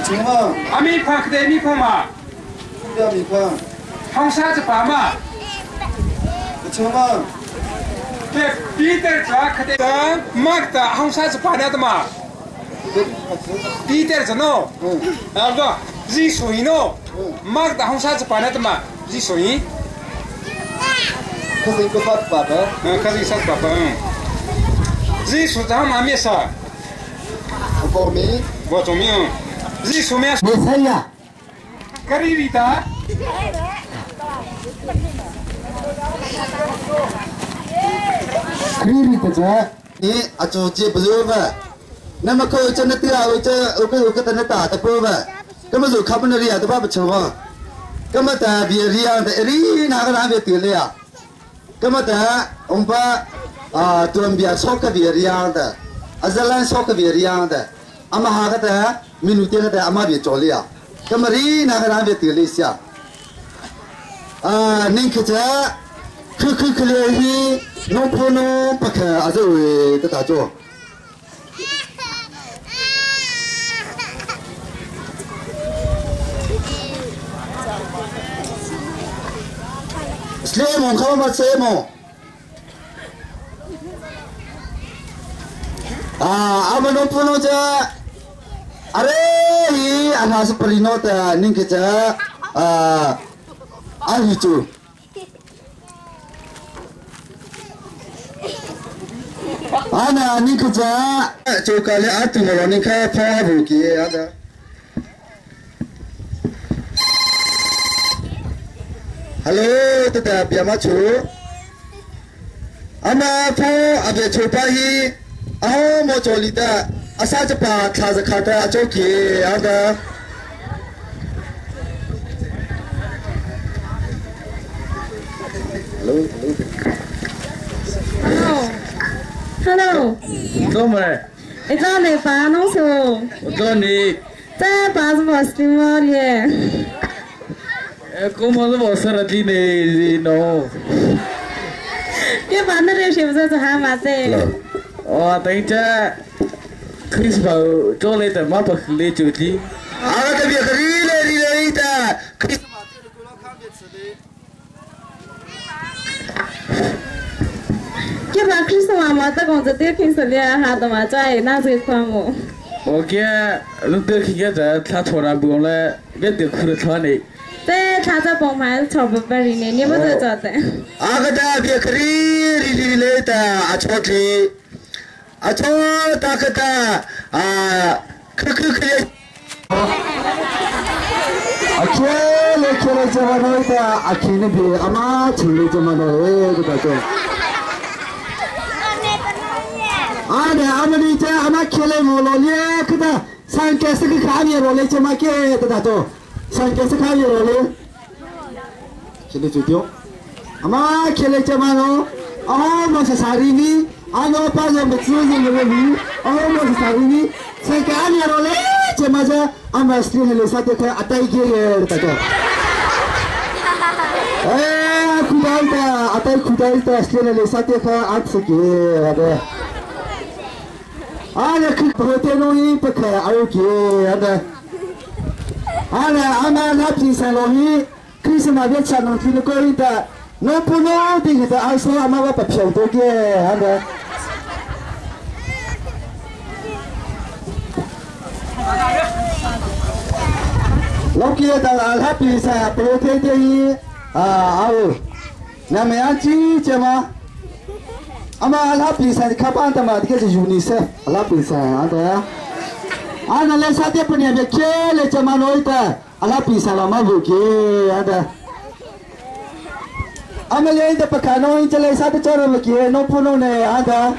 정마 ami pak de mi poma 리다 미펀 hongsa ja pa ma 정마 ke peter ja khade ta magta hongsa ja pa na ta ma peter ja no aldo ji sui no magta hongsa ja pa na ta ma ji sui 코스 이코 사트 파파 kazi sa pa pa ji su ja ma me sa 오코미 bo zo mi ji su me 메사야 krita 크리리트 자 이 아초지 부조바 나마코 쩌나티라 오저 오케 타나타 타포바 그러면서 카브나리아 더 바바 쳐봐 그러면다 비리아 리 나가라 베 틸이야 그러면다 엄바 ตัวเบียร์ชอบกับเบียร์ยางแต่อาจารย์ชอบกับเบียร์ยางแต่อามาหากันแต่มินุเตียกันแต่อามาเบียร์จอลีอ่ะก็มารีนักร้านเบียร์ตีลิเซียนี่คือจะคือเลยที่น้องพ่อน้องปะแค่อาจจะเวทตาโจสเลมองเข้ามาเซมองอามันน้องพ่อน้องจะอะไรอันนั้นสุปริโนแต่นี่คือจะอาหิจูอันนี้คือจะจูกาเลอาตุมาลนี่แค่พ่อบุกี้อาจารย์ฮัลโหลตัวแต่เปียมาชูอามาพ่ออาเบชูปาฮีอาโมโจลิตาอาซาจะปาคลาสคาตาโจกี้อาจารย์Hello. Come It's on the phone also. Johnny. That passport still here. Come on, what's the thing? No. You found the ship to have my say. Oh, I think that Chris Bow, Jolly the map of Lady. I want to be a really Chris. Give a Christmas mother on the dipping so there had the Majai, not with Pamo. Okay, look at the Tatora Bula, get the Kurutani. There, Tata Poma, top of very never the daughter. I got to be a really later. I told you. I told Takata. I can't I can't be a match in the 아메리카 아마켈레 몰로리에 그다 산께서 그 가미로래 제마케 그다도 산께서 가미로래 킬레 주디오 아마켈레 제마노 아마사 사리니 아노 빠져 메츠즈르니 아마사 사리니 산께 가미로래 제마자 아마스리헬레 사테카 아타이게 그다도 에 쿠다이타 아타이 쿠다이타 스리헬레 사테카 아츠게 아데 아나 그 호텔로이 버커 아우기 아나 아마 나피살로이 크리스마스 차는 필거리다 노포노 되겠다 아서 아마가 밥쇼도게 아나 로키에다 알하피사 호텔이 아우 나메안치 제마 아마 알하피사 카판타마 디게지 유니세 알하피사 아다 아나레 사테프니에 베켈레 제마노이타 알하피사 라마부게 아다 아멜레인데 파카노인 텔레 사테 처럼게 노포노네 아다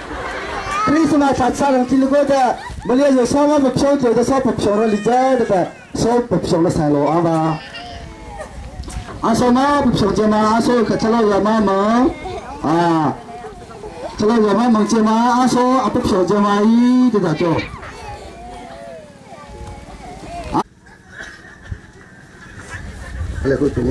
크리스마스 차차랑 tilgo다 말레조 소마 법쇼도 소법쇼로 리자다 소법쇼로 살로 아바 아소마 법쇼 제마 아소 카찰로 야마마 아 Kalau zaman mengcema aso apa sejamai tidak jo. Lepas itu.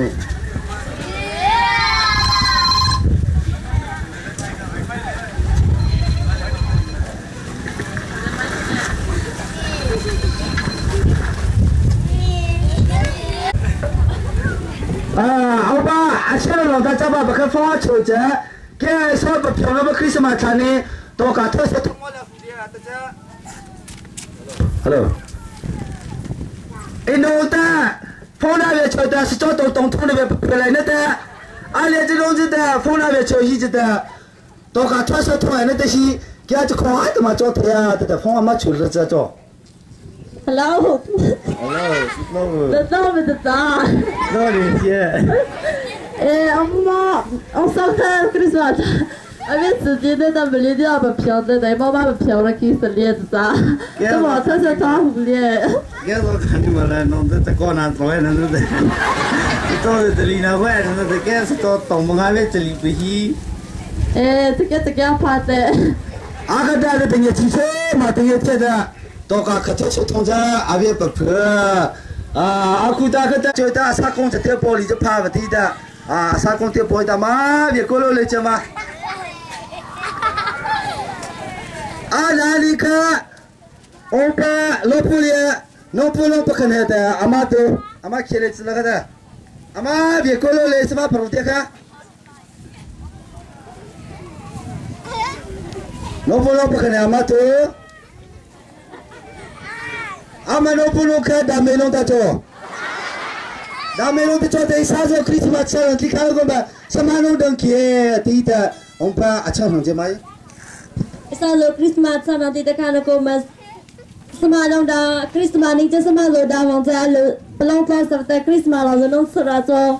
Apa asal orang dah coba pakai phone saja. क्या सब programme Christmas थाने तो काथो से हेलो इनोता फोन आवे छोटा से तो थोड़े बे पहले न था आले जलों से था फोन आवे छो ही जता तो काथो से तो है न तसी क्या जो खोआ तो मचो थे तो फोन मत छुल रहा जो Hello. The dog with the dog. On s'entend, Christmas. Avec ce dîner dans le lit, on va pionner, mais maman va pionner qui se lie de ça. Comment ça se t'a oublié? Cái đó khăn mà là nó ta con ăn tối nó nó tôi tự lý nào vậy nó cái số tổng bằng hai biết tự lý bị 这个怕的。阿个带的等于汽车嘛，等于这的，多个可车车通着，阿别不破。阿姑大个的就打沙工这条玻璃就怕不地的，沙工条玻璃的嘛，别过路来着嘛。哪里个？我把老婆的，老婆不可能的，阿妈都阿妈起来吃那个的，阿妈别过路来什么跑的个？老婆不可能阿妈都。Ama no puno ka dame no tacho. Dame no tacho te sajo Christmas sa nanti kau gomba samano dong kie tita ompa acha hong je mai. Sajo Christmas sa nanti te kana gomba samano da Christmas ni je samano da hong ja lo long class sa te Christmas lo no sura cho.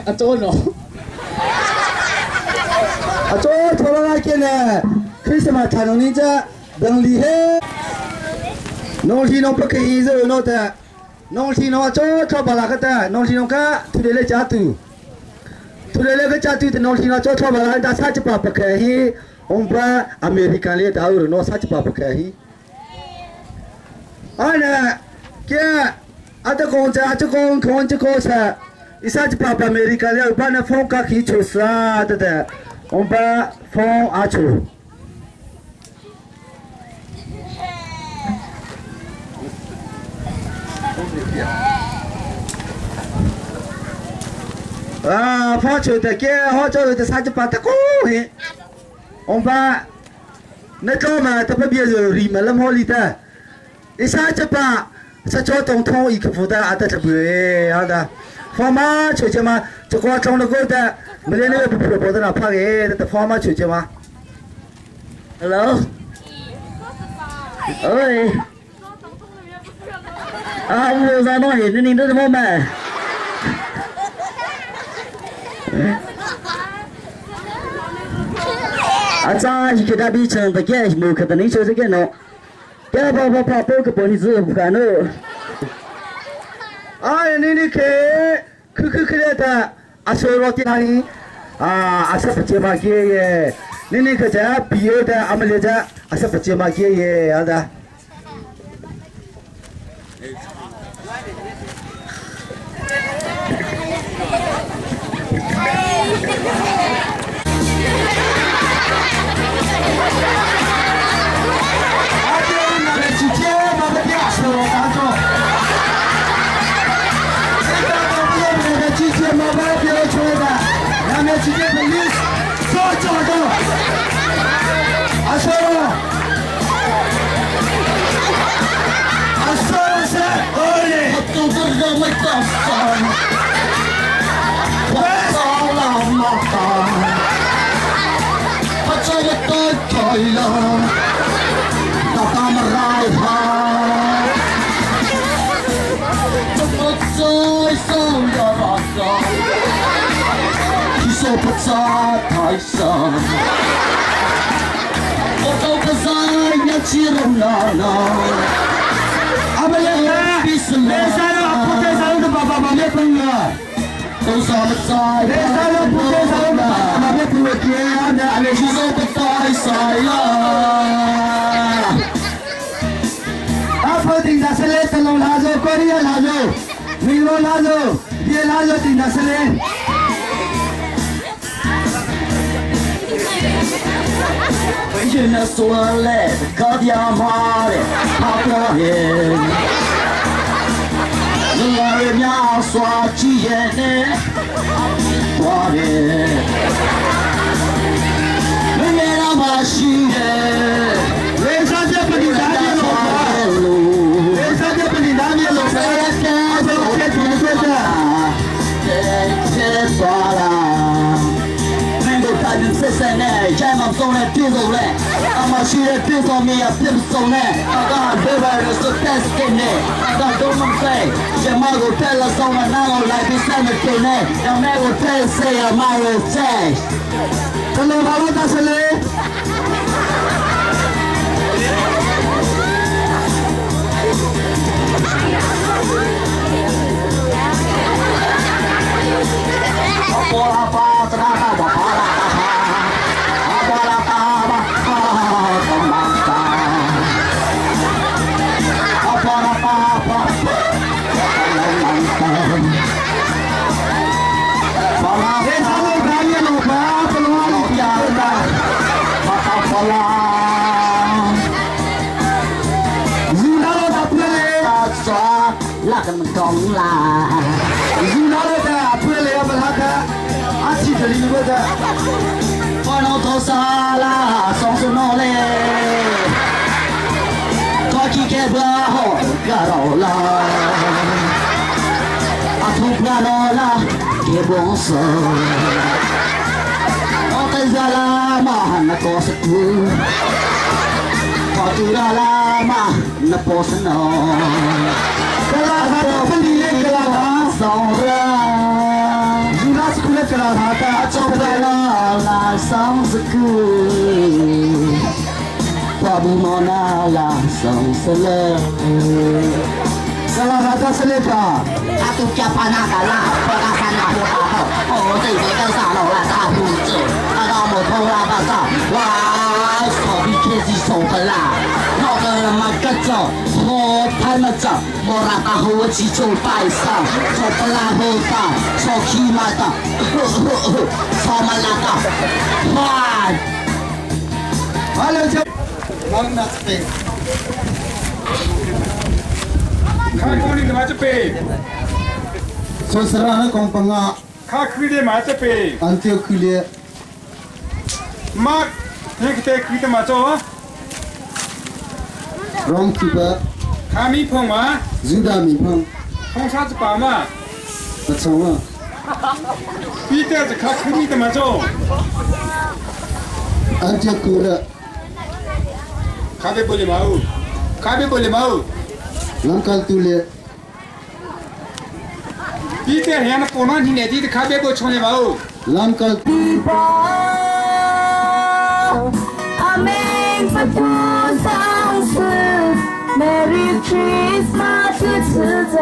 Acho no. Acho thola na ke ne Christmas thano ni ja dong li he. Nông khi nông bậc kỳ rồi nông ta nông khi nông cho bà là cái ta nông khi nông cá thu để lấy giá từ thu để lấy cái giá từ thì nông khi nông cho bà là ta sát chụp bậc kỳ ông bà American lấy tao rồi nó sát chụp bậc kỳ anh nè kia anh ta con cho sa sát chụp American lấy bà nó phong các khí chủ sa ta ông bà phong à chủ phó chủ tịch kia họ cho người ta sai cho bà ta cố hết ông ba nơi có mà ta phải bây giờ rì mà lâm holi ta đi sai cho bà sao cho tổng thống ý phụ ta à ta chụp bưởi à ta phó má chủ chứ mà cho qua trong nó có ta mà lên đây bị phụ ta nào phá cái ta phó má chủ chứ mà hello ơi vừa ra nói hiện nên nó mà cha chỉ cái bị chân cái cái mù cái này chơi cái nó cái bao cái bộ này chưa phải nữa này cái cái ta asal roti này asal pecah bagi này cái cha bio ta amal cha asal pecah bagi ada thái sơn một câu ca dài nhớ chia lòng nào bây giờ đi sân để sao nó có thể sao được bà biết không nhờ tôi sao mất sai để sao nó có thể sao được bà biết người kia đã để chỉ số bất tài sai apa tinggal sele telung lazo Korea lazo Milo lazo dia lazo tinggal sele chuyện là xua lệ có dia hoa để học qua hiền người nhau xóa chi hiền qua hiền người nghe nó mà chi hiền người sao chưa phải đi đá đi lột ra người sao chưa phải đi đá đi lột ra chết đừng xe xe nè, trai mầm sông nè, tiêu dầu nè, mà chi nè, tiêu dầu mì à, tiêu sầu nè, còn bê bè rồi số test kênh nè, còn đôi mầm xe, trẻ mà gồm tên là sông là năng rồi lại bị xe mệt kênh nè, em nè gồm tên xe à mà rồi xe, còn lâu bao lâu ta sẽ lên. Apa-apa, terang apa-apa. la Zina lo ta pele so la kan tong la Zina lo ta pele ba la ka a chi de li ba ta pa no to sa la song so no le ko ki ke ba ho ka ro la a tu pra no la ke bon so Lama na ko sa ku Patura lama na po sa no Kala ha pali kala ha saura Juna skule kala ha ta chopra la sang sa ku Pabu mona la sang sa le Kala ha ta sele ka Atu kya pana kala Pada sana ho ta ho Oh dei de ka sa lo la ta hu zhe我偷拉巴掌，哇！手臂开始手的啦，那个人嘛个走，我拍嘛走，我拉大后我去做拜上，手不拉后大，手起嘛大，手嘛拉大，快！完了就往那边。看公里的嘛这边，说实话，那公朋啊，看去的嘛这边，俺就去了。Mak, ni kita macam Wrong keeper. Kami pun mah. Zuda mi pun. Pun satu apa mah? Macam mana? Kita cakap kita macam. Anja kura. Kabe boleh mau. Kabe boleh mau. Langkal tu le. Kita yang pernah ni nanti kabe boleh cuma mau. Langkal. Amen for 2000 Merry Christmas 是迟早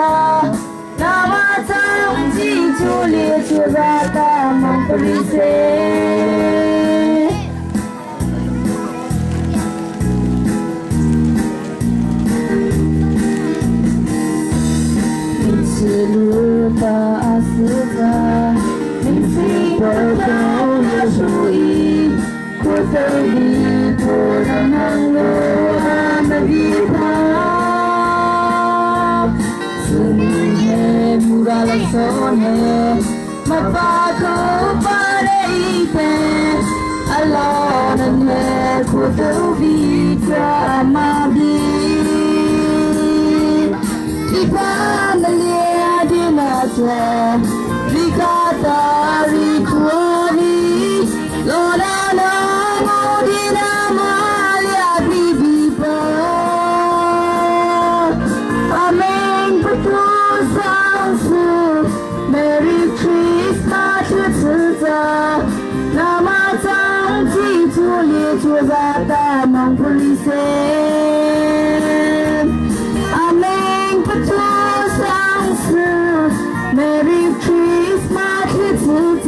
那么早记住列车在大梦不离谁你是路的四个你是我都有属于我走你不能能够他们的他是你的木嘎了手呢马巴口巴的一边阿拉的呢我走比他马比一般的恋的那天离开的离开你罗拉就在大梦不离谁 Amen 不做相思 Merry Christmas 是着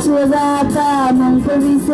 就在大梦不离谁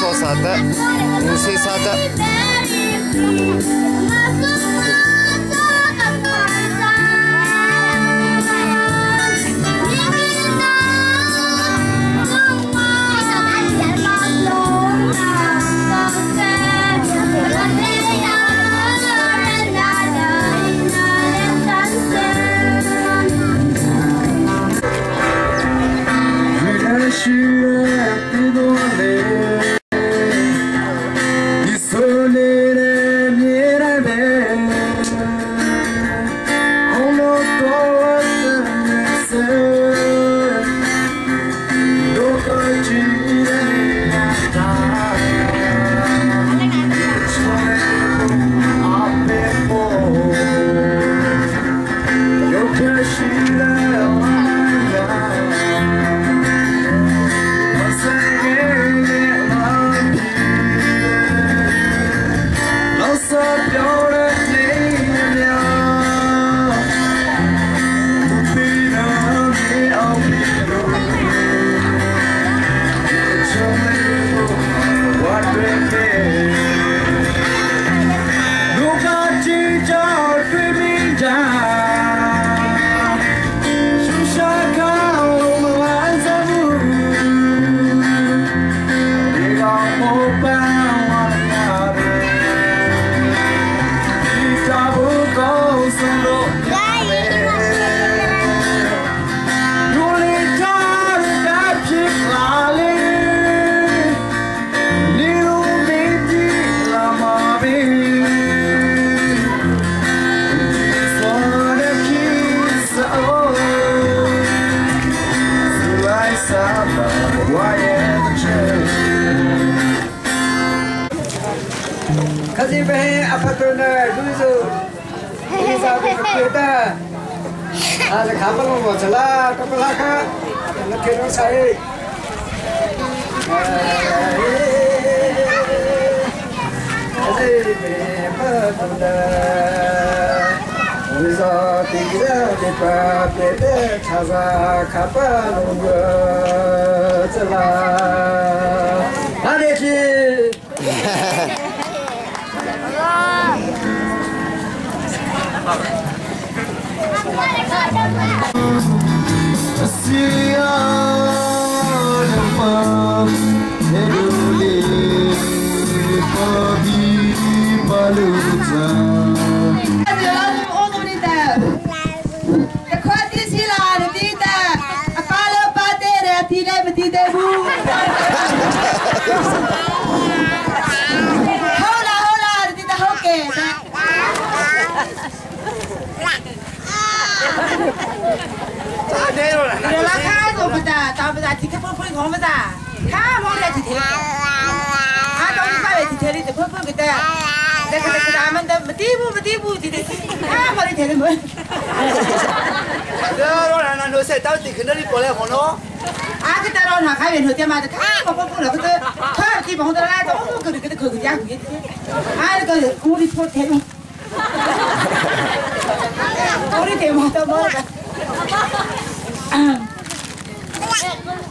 说啥的，不说啥的。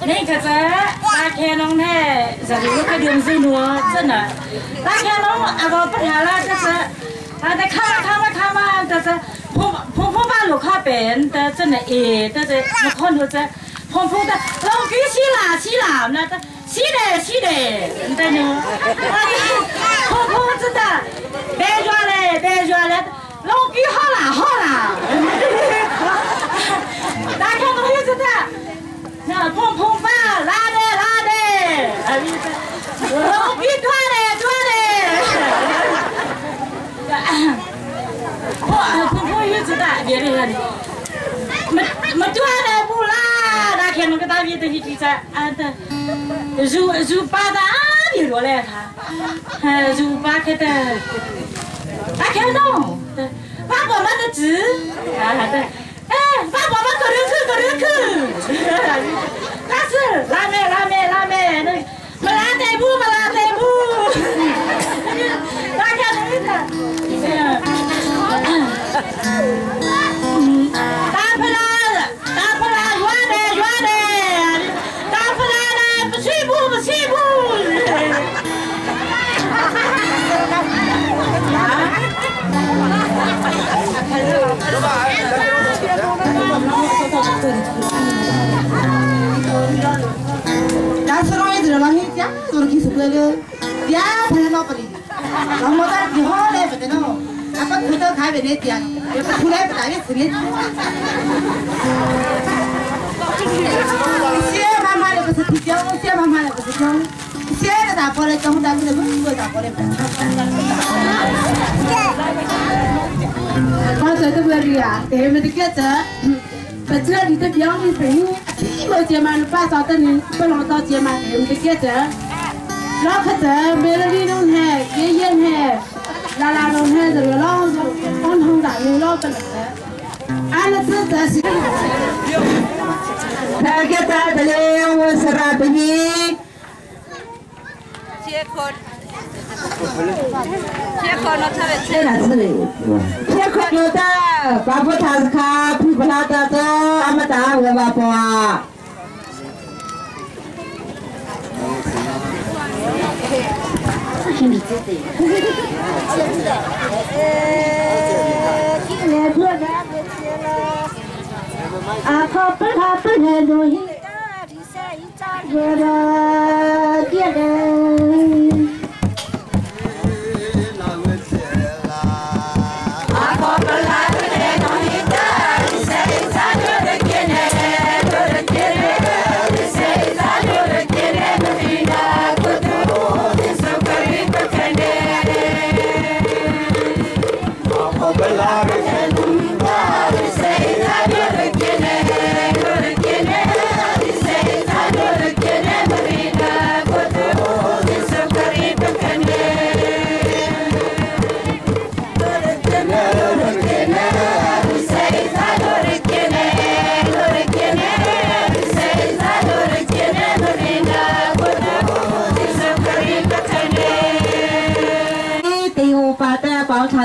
那个在大开农台，这里有个零碎多，真的。大开农啊，我不谈了，这是啊，在看嘛，这是碰把路靠边的，真的诶，这是我看到这碰的，老给洗啦，那这洗的，对呢。碰真的，别转了，老给好啦。大开农有真的。 那碰吧，拉的，老皮断的，碰有知道，别的，没断的不拉，那天那个大鼻子一在俺的，就把他别着来他，就把开的，那看到，把我们的纸，对。 哎，把我们个人去，但是拉妹，那没拉台步，大家那个，大不拉，远的，大不拉的，不去步。 나스로에 들어가니 야 저렇게 속을 야 달러 버리 너무다 비호래 버리노 아까 그도 가베네 야 옆에 불에 나게 쓰니 시에 마마를 버서 뒤져 시에 마마를 버서 시에가 다 버려 좀 다는데 뭐 다 버려 맞아 또 버리야 대면 듣겠다 Betul di tu biang ni sini, ibu zaman pas atau ni pelong atau zaman yang dekat je. Lok kata melodi non hai, kian hai, lala non hai, jadi lok on hong dah ni lok pelak. Anak tu dah sih. Kita dalam wasra begini. Siapa? Siapa nak cari? Siapa kita? Bapa tasca, pula tato, amata, bapa. Ini jadi. Kini dua dah berjalan. Apa ni dohi? Di sini jalan dia.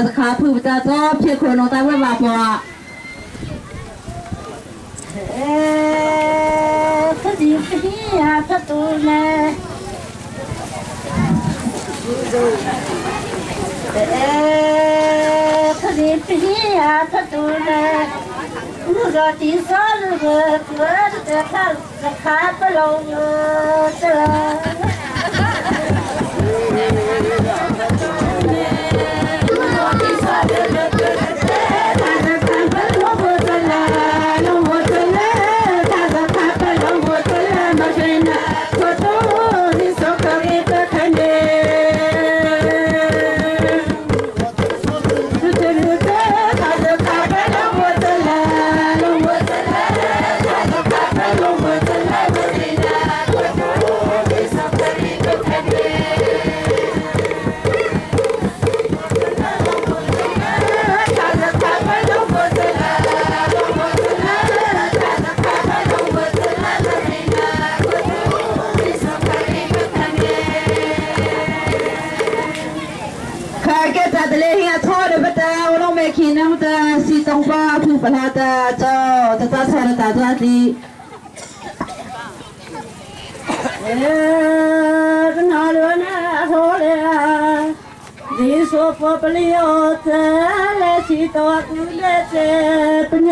Kau punya job, cikgu nak tahu apa? Kerja apa tu ne? Kerja apa tu ne? Mudah disal berkuat dekat pelong jalan. Si tông ba thu phần hạt cho ta xem ta ra đi cái nào nữa nè thôi đi số phố Palio là si to cứ để chơi bên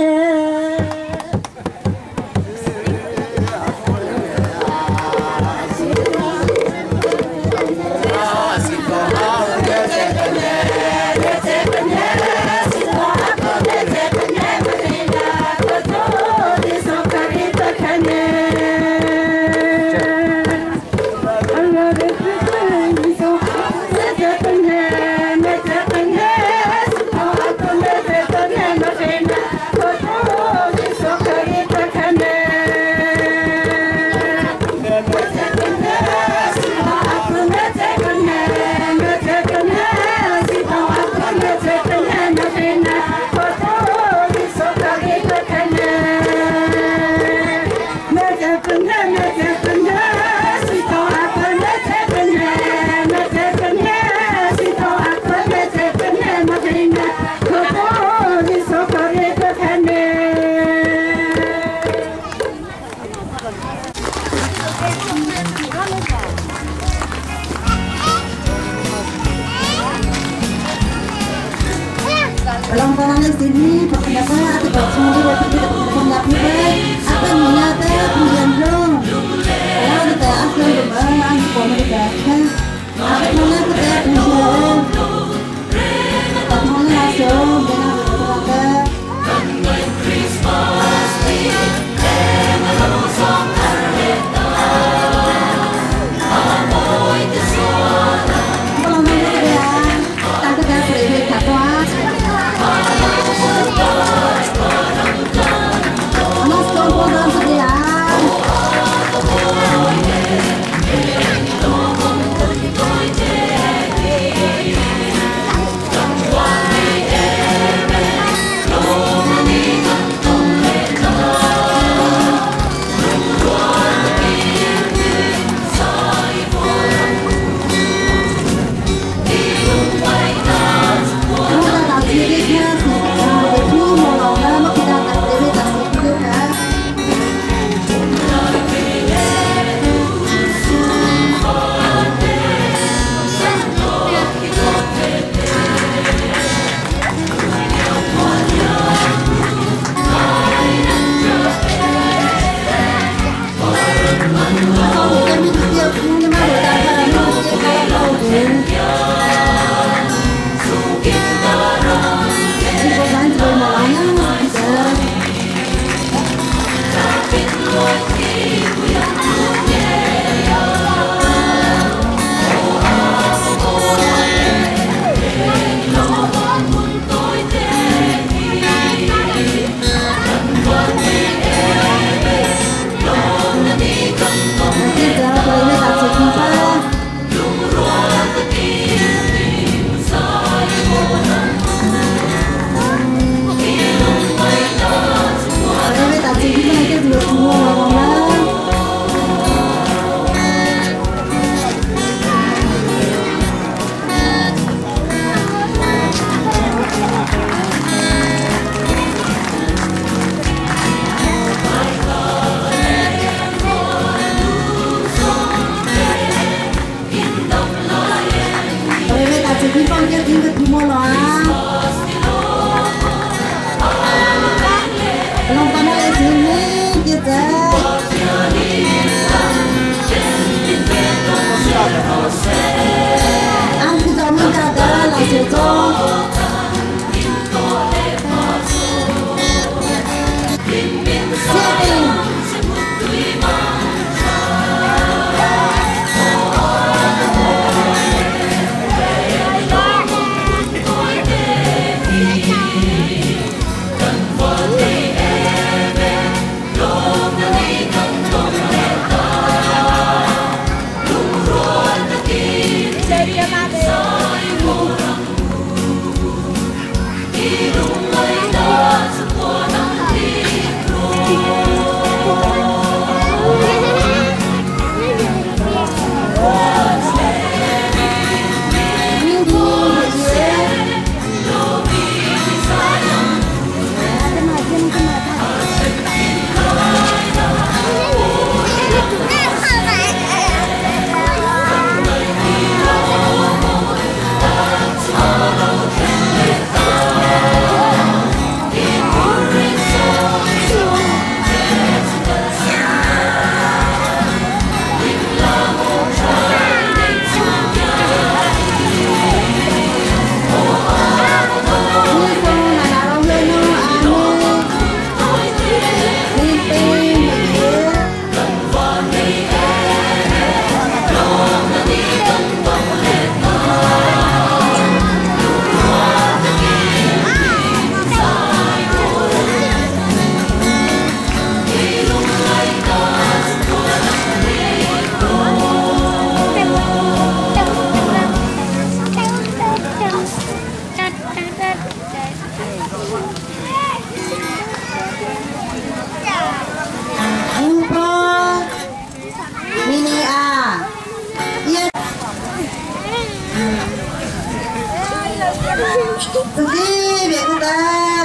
Jadi biar kita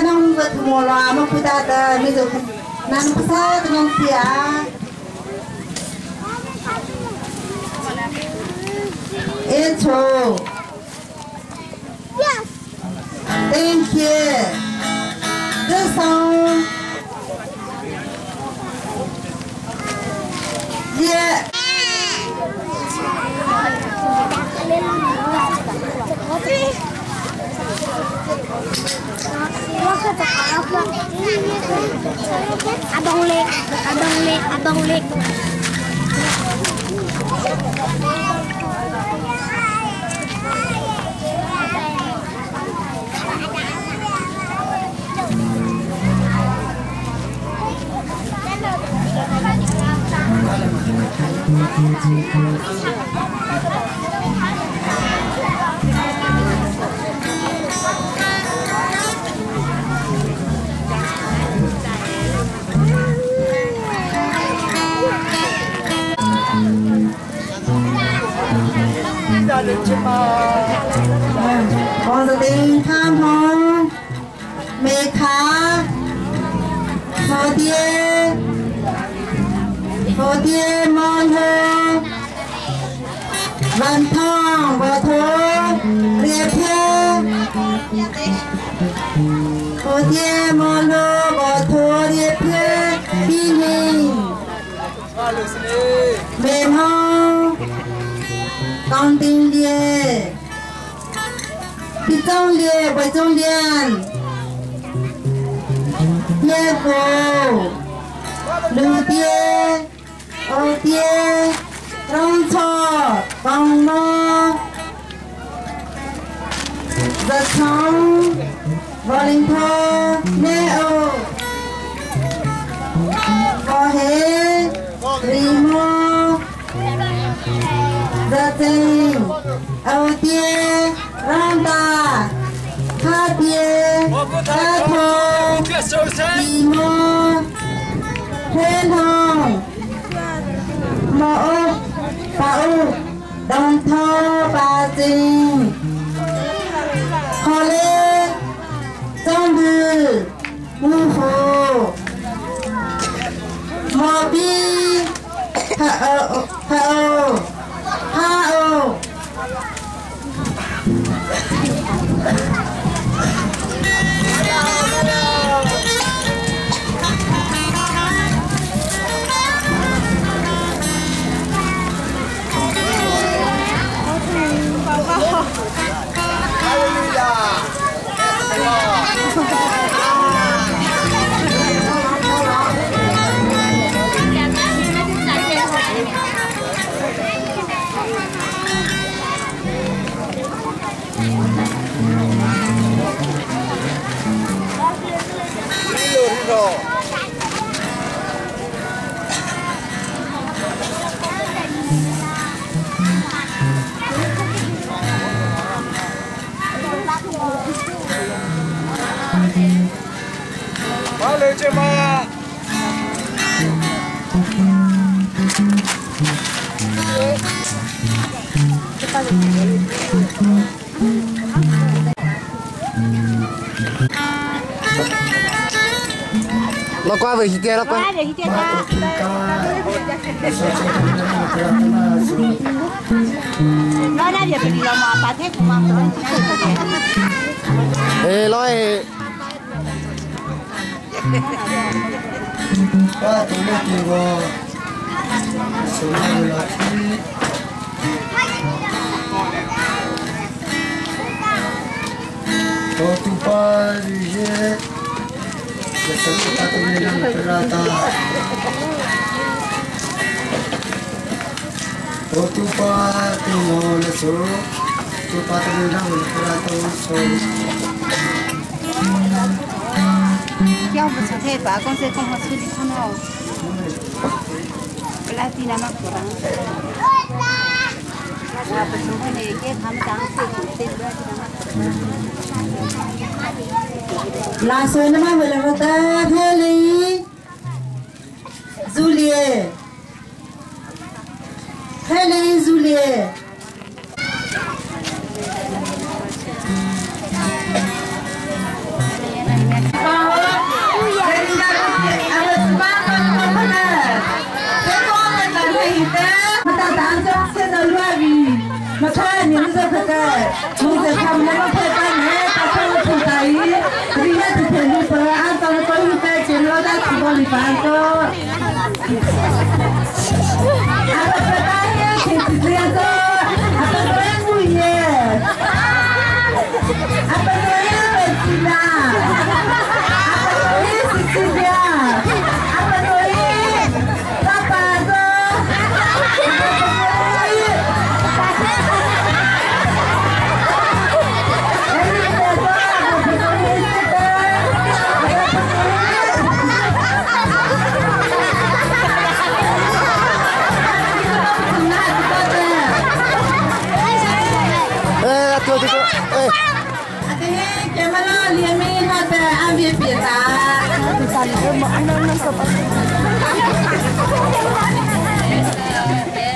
nong bertemu lah, mau kita ada misalnya nan besar dengan dia. Itu. Thank you. This song. Yeah. Abang lek. Con dự định tham hồng mê khá hồ tiêu mòn hồ văn thong và thô riêng thê hồ tiêu mòn hồ và thô riêng thê đi hình mềm hông con tinh địa đi trong địa với trong điện nhé vô lưu địa ô địa rong thọ vòng mơ giật sóng vào linh thơ nê ô có hết rì mô giật tình ô địa rong ta tha địa ta thô rì mô thiên hồng mẫu bảo đồng thơ bà tình khó lê trong thư ngu phù mò bi hạ ô Valeu, Timar! Lo qua về kia lo qua. Nó đã giờ bị lo mà bà thế cũng mà Ê loi. Qua tụi nó kêu vào số này là có tụi ba đi hết để cho tụi ta tụi mình làm cái ra ta có tụi ba tụi nó là số tụi ba tụi mình làm cái ra ta số Kau besar hebat, kau saya kau masuk di sana. Pelatih nama kurang. Apa semua ni kita ham tangsi Langsung nama boleh kata Heli Zulie Heli Zulie mà thôi những giờ phải cái chúng ta không nên có phải cái này ta không phụ tay vì vậy thì phải đi bờ an toàn có những cái chuyện lo đã chỉ có đi bán cơ à phải cái thì chỉ riêng cơ à phải cái mùi nhẹ à phải cái gì là à phải cái gì gì à phải cái papa cơ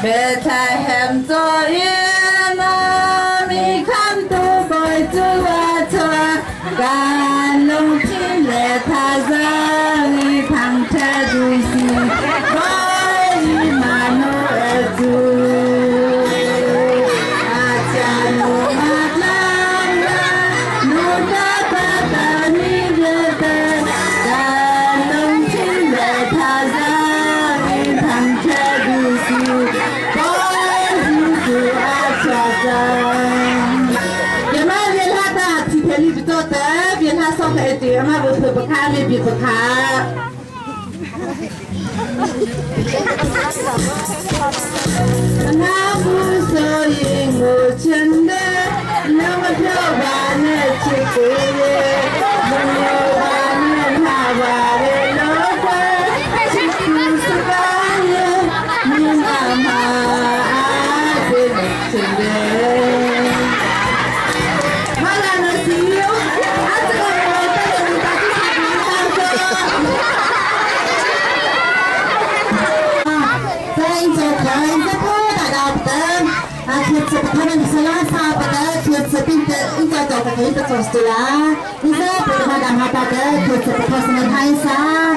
Bethlehem cho yên mi khăm tu bồi tu và cho gan lông chi lệ tha ra mi thằng cha du si bồi mà nô du a cha nô ma nam nô ta ta ta mi lệ ta gan lông chi lệ tha ra mi thằng cha du si Yang mana dia ada di teli betul tak? Biar nak sok itu yang mana betul bekal ni biar bekal. Nabu soing ucende, nama jawabnya cikgu, jawabnya naware loka, cikgu sekali, minta maaf cikgu. Sebenarnya salah pada sepintar itu jauh dari itu setelah itu pada pada seperti sebenarnya sah.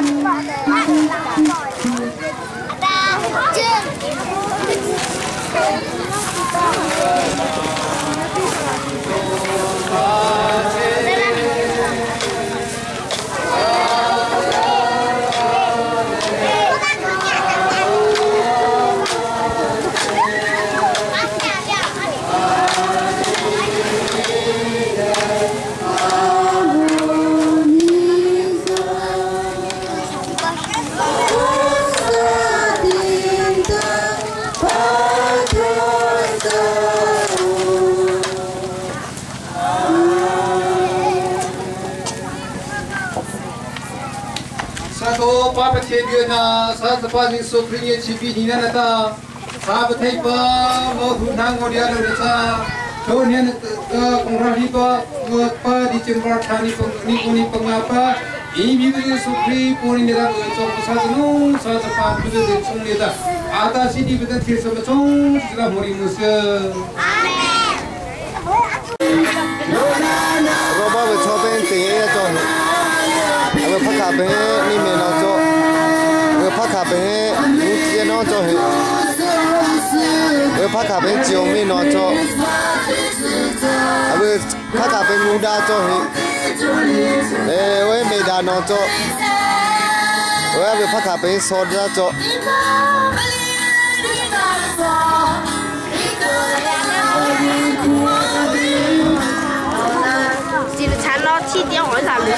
Satu papa cedera na satu pasang sopirnya cipi ni na ta sahabat hepa mau hunang mau dia ada sa tahun yang kongrasi pa pa di cembar thani ni pengapa ini juga sopri pun ni dah cakap satu satu pa juga di sung ni dah atas ini betul tidak sama sung sudah muri musa. Robot với cho bên tiếng ấy cho, với phát thảo bên ni miền nào cho. cà phê kia nó cho hết phát cà phê chiều mi nó cho phát cà phê ngu đa cho hết mày đa nó cho phát cà phê sốt ra cho chỉ là chán nó chi tiêu hỏi làm được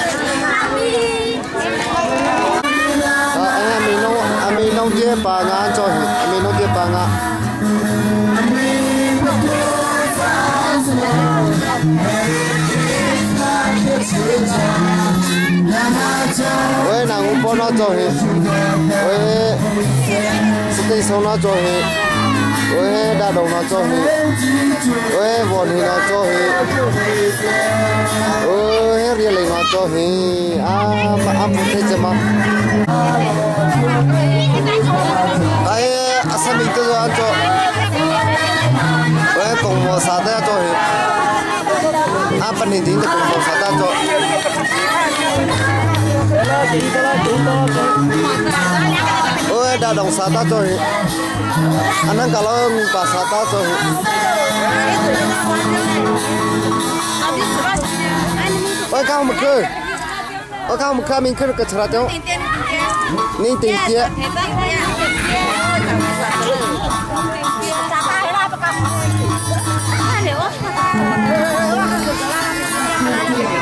mình nông địa bà ngã cho mình nông địa bà ngã ôi nàng cũng bỏ nó cho hết ôi sự tình sống nó cho hết ôi đa đồng nó cho hết ôi vốn thì nó cho hết ôi riêng lấy nó cho hết mà ăn một thế chứ mà ai asal minta tu anjo, oi kongmo sada tu, apa ni dia kongmo sada tu, oi dah dong sada tu, anak kalau pas sada tu, oi kamu muka mingkir ke cerita tu. Ni tinggi.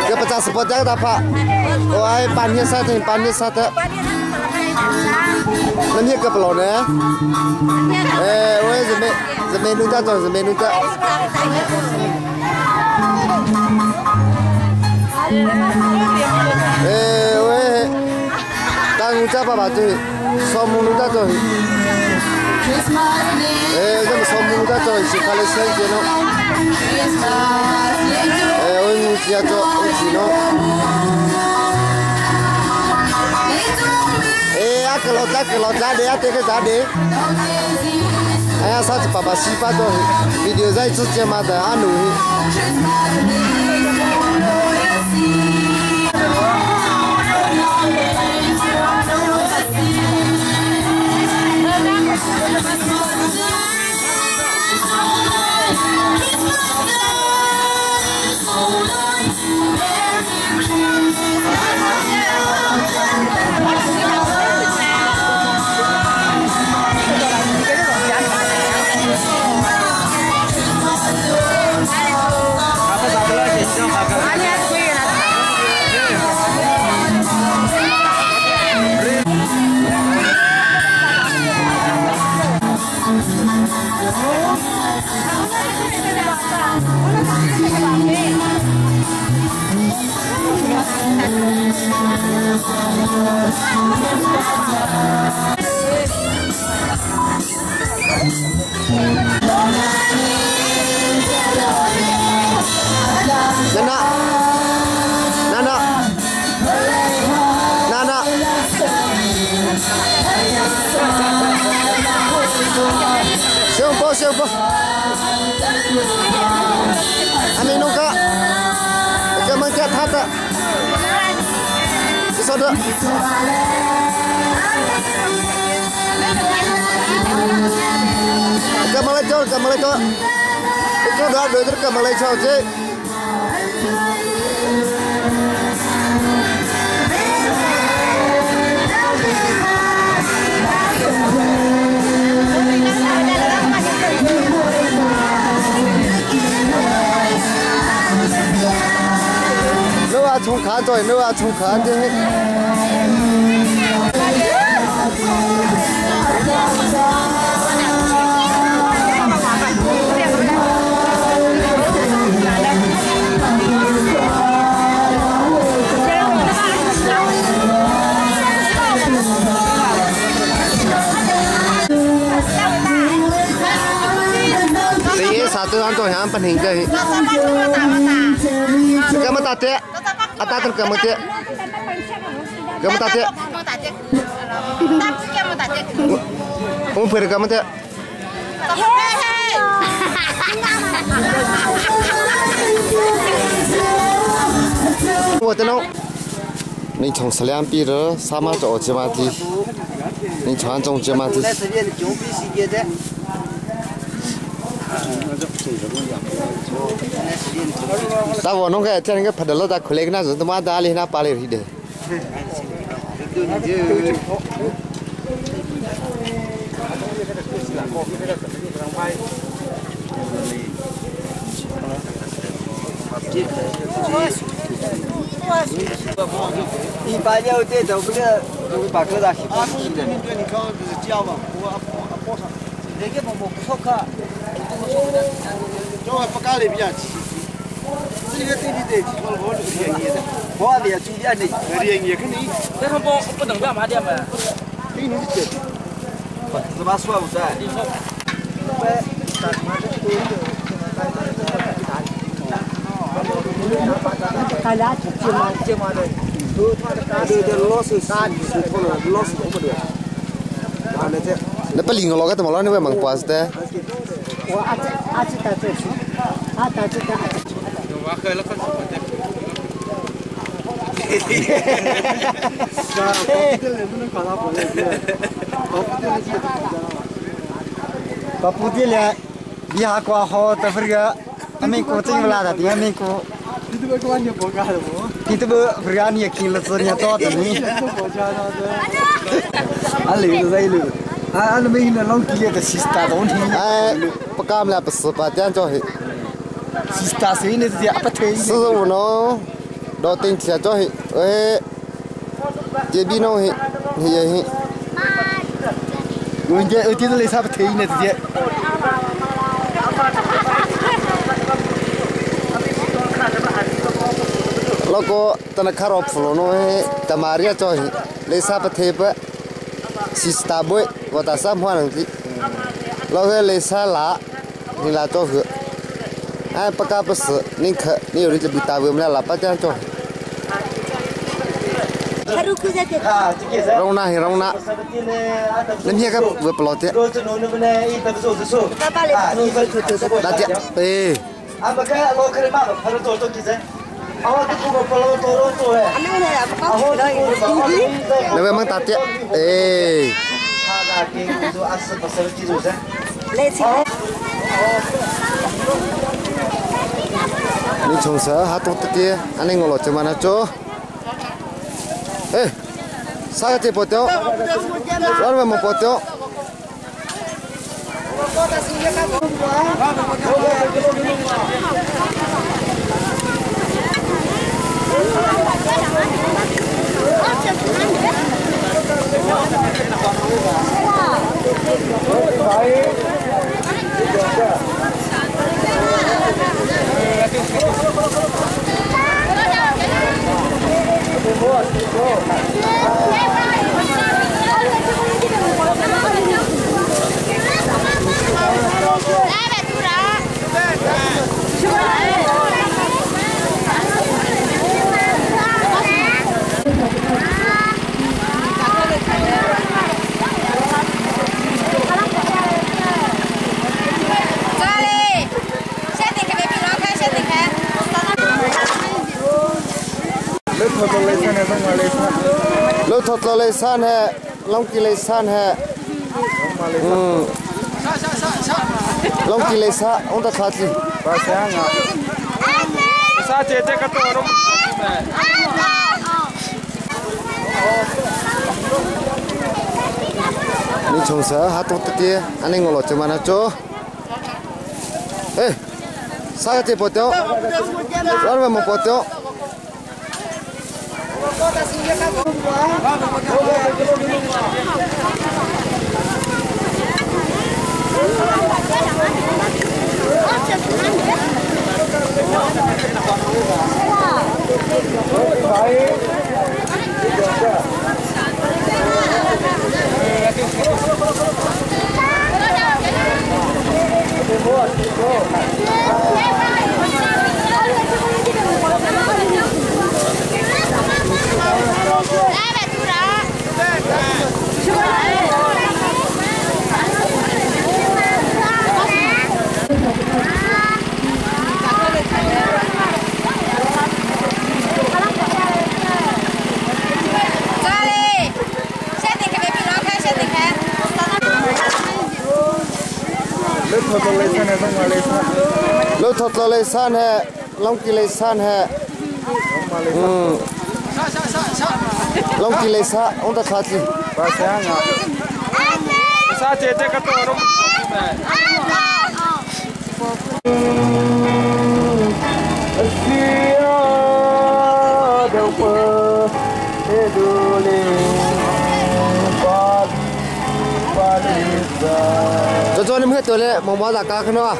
Dia pecah sepotnya apa? Oh, pannya satu. Nanti ke pelon ya? Oh, zemenu tak. Tanggung jawab apa tu? Semua tak tu. Jadi semua tak tu. Sekali saja no. Orang muda tu, no. Kalau jadi ya tega jadi. Ayah sahaja papa sifat tu. Video saya tu cuma ada anu. Nana. Siapa? Ani nuka. Kamu kat hata. Saudara. Kamu lecor. Itu dah dua kamu lecor je.冲卡rồi, nếu冲卡thì satu orang yang penting je. Kamu tak ada? Atau kamu tak? Kamu tak ada? Kamu pergi kamu tak? What the no? 你从2ปี了，啥嘛做这嘛的，你传种这嘛的。但我弄个这个拍的了，但可怜那是他妈打理那巴里的。一般要这都不是把疙瘩洗干净的。对，你刚刚不是叫嘛，我包上。那个我不错看，这还不干的比较急。这个对，我这个便宜的，我的中间的便宜肯定。那他不能干嘛的嘛？给你这，是吧？算不算？大家这嘛的，这老是啥？是头了，老是不对。完了这。那不领我个怎么了？你为忙不是的？我阿这在这去，阿在这在。我喝了个。把布的了，你还挂好的那个，俺们国政不拉的，俺们国。你这个关键不干的不？你这个不然你也听了，你也找的你。俺留着在留。俺们现在老几个是打冬天。哎，不干了不是吧？这样做嘿。是打谁呢？是不退。45喏，到顶起做嘿，哎，这边喏嘿，嘿。我这都来啥不退呢？这些。แล้วก็ตอนนั้นข้ารอฟูโน่แต่มาเรียจอยเลยซาประเทศสิสตาบวยว่าแต่ซ้ำหัวหนึ่งทีเราเลยซาละนี่ละจ่อคือไอ้ประกาศภาษานี่คือนี่อยู่ที่บิตาเวมแล้วละป้าจ้างจ่อเราหน้าเห็นเราหน้านั่นเฮียก็เวปลอดเจ้าได้เจ้าเอ้那位们大姐，哎，你从小还多的，俺那我老怎么那做？哎，啥个这包掉？俺们没包掉。lúc thật là lấy san hè, long kỳ lấy san hè, long kỳ lấy sa, ông ta khát gì? Ba sáng à? Sa chết cái tổ đó. Mình trồng sớ hát tốt kia, anh ấy ngồi lọt cho mà nó chỗ. Ê, sao cái gì bỏ tiêu? Đó là một bỏ tiêu. Hãy subscribe cho kênh Ghiền Mì Gõ để không bỏ lỡ lúc thật là lấy san hè long kỳ lấy san hè long kỳ lấy sa ông ta khát gì sa chết cái tổ đó cho nên hết tuổi lệ mong bao giờ cả cái nó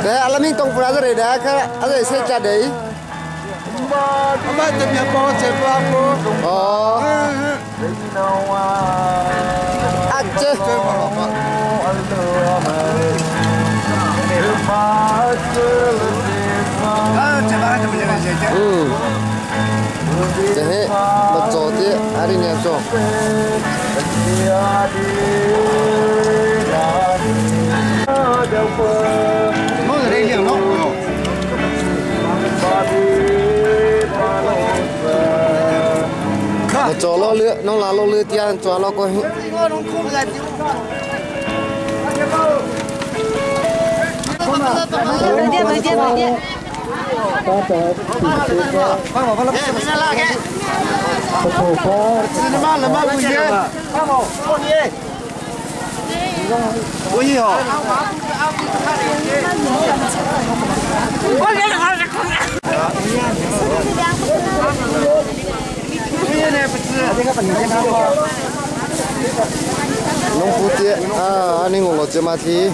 đấy anh mình tung ra rồi đấy cái anh ấy sẽ trả đấy Aceh. Jadi betul dia hari ni betul. Mau ada yang nak? Cho lo lựa, nó là lo lựa tiền cho nó coi. Nông putih, ini ngolo cemati.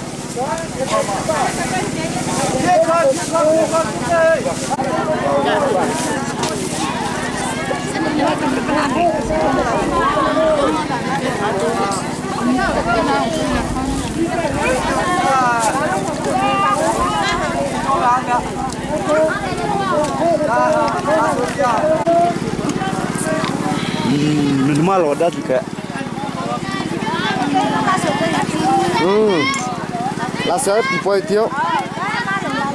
Minimal wadah juga. Là sẽ bị bồi thiếu.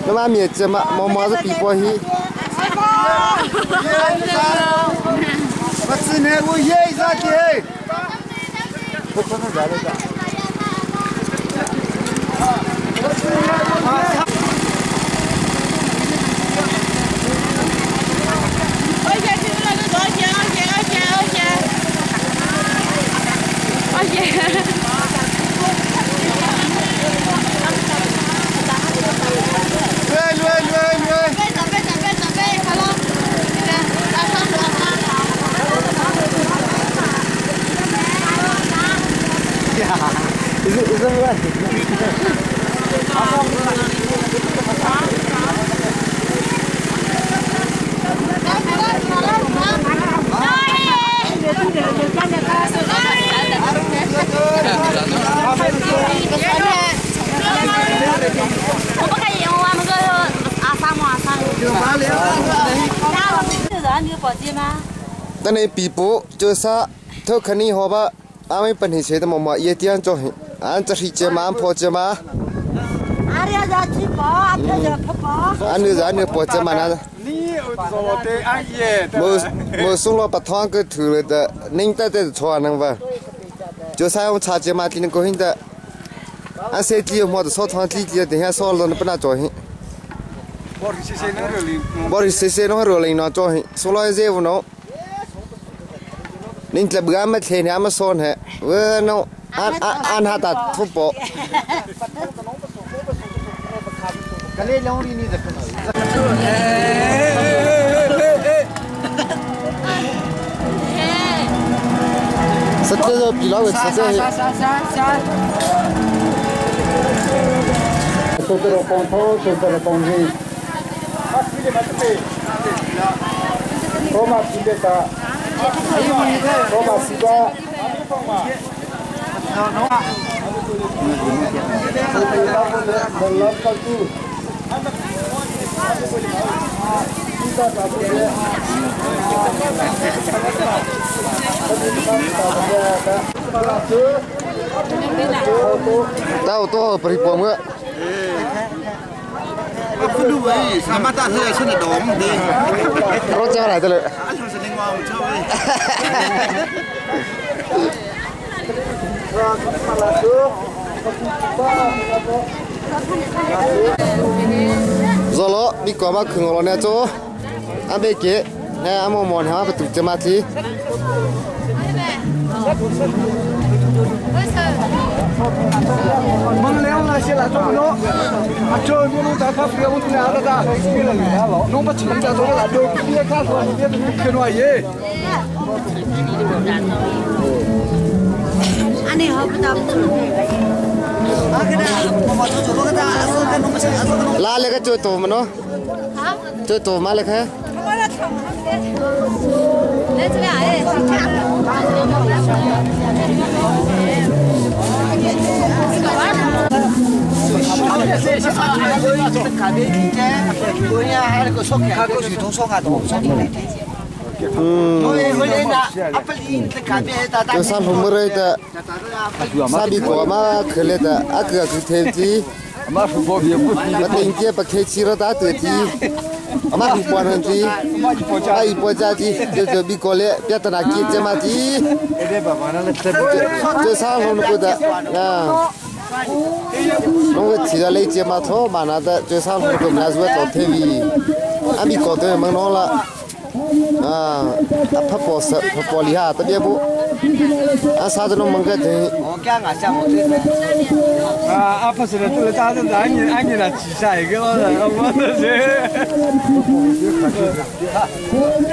Nó mà miệt chứ mà mò sẽ bị bồi hi. Bắt xin hết vui dễ ra kìa. Tên này bị bố chơi sa theo khán giả họ ba anh ấy bận hình chế tao mà yêu tiền cho hình anh cho thị chơi mà anh phô chơi mà anh nữa phô chơi mà nè mua sung lo bắt thang cái thứ là đó nín tay tay cho năng vào chơi sa ông cha chơi mà thì nó có hình đó anh sẽ chơi mà số thang chơi thì hiện số lần nó bắt cho hình Boris sẽ nó rồi lên nó cho hình số lo dễ vô nó nên là bữa mà thế này mà son hết vừa nó ăn hạt tạt thốt bộ cái này lâu đi nè sắp tới rồi bị lo về sắp tới tôi được con thô tôi được con gì có mặt gì đấy cả có mặt gì đó tao to beri pom ke aku dulu sama tak saya sini dong deh ro cha lại tôi aku sini ngomong coba Zolo đi qua mà khung rồi nè chú anh bé kia nè anh mua món hả phải tụt cho mà chi măng leo là sẽ là trong nó chơi nó đã phát biểu một nhà đó ta nó bắt chừng ra rồi là được kia khác rồi biết cái nói gì anh này họ bắt đầu la lên cái chơi tổ mà nó chơi tổ mà lên cái Tôi sang hôm mới ta sabi ko mà khơi lên ta ác cái thêm chi mà tình kia bạc hết chi rồi ta tự chi mà không quan hơn chi ai bỏ ra chi giờ bị cô lệ biết ta kia chứ mà chi tôi sang hôm nay ta nó chỉ là lấy chứ mà thôi mà nó ta tôi sang hôm nay là giúp cho thêm gì anh bị cô tôi mà nó là phát bỏ lì ha, tất nhiên bu, sao cho nó măng cái gì? apa sudah tu ta tu anh là chỉ sai cái đó là không có gì.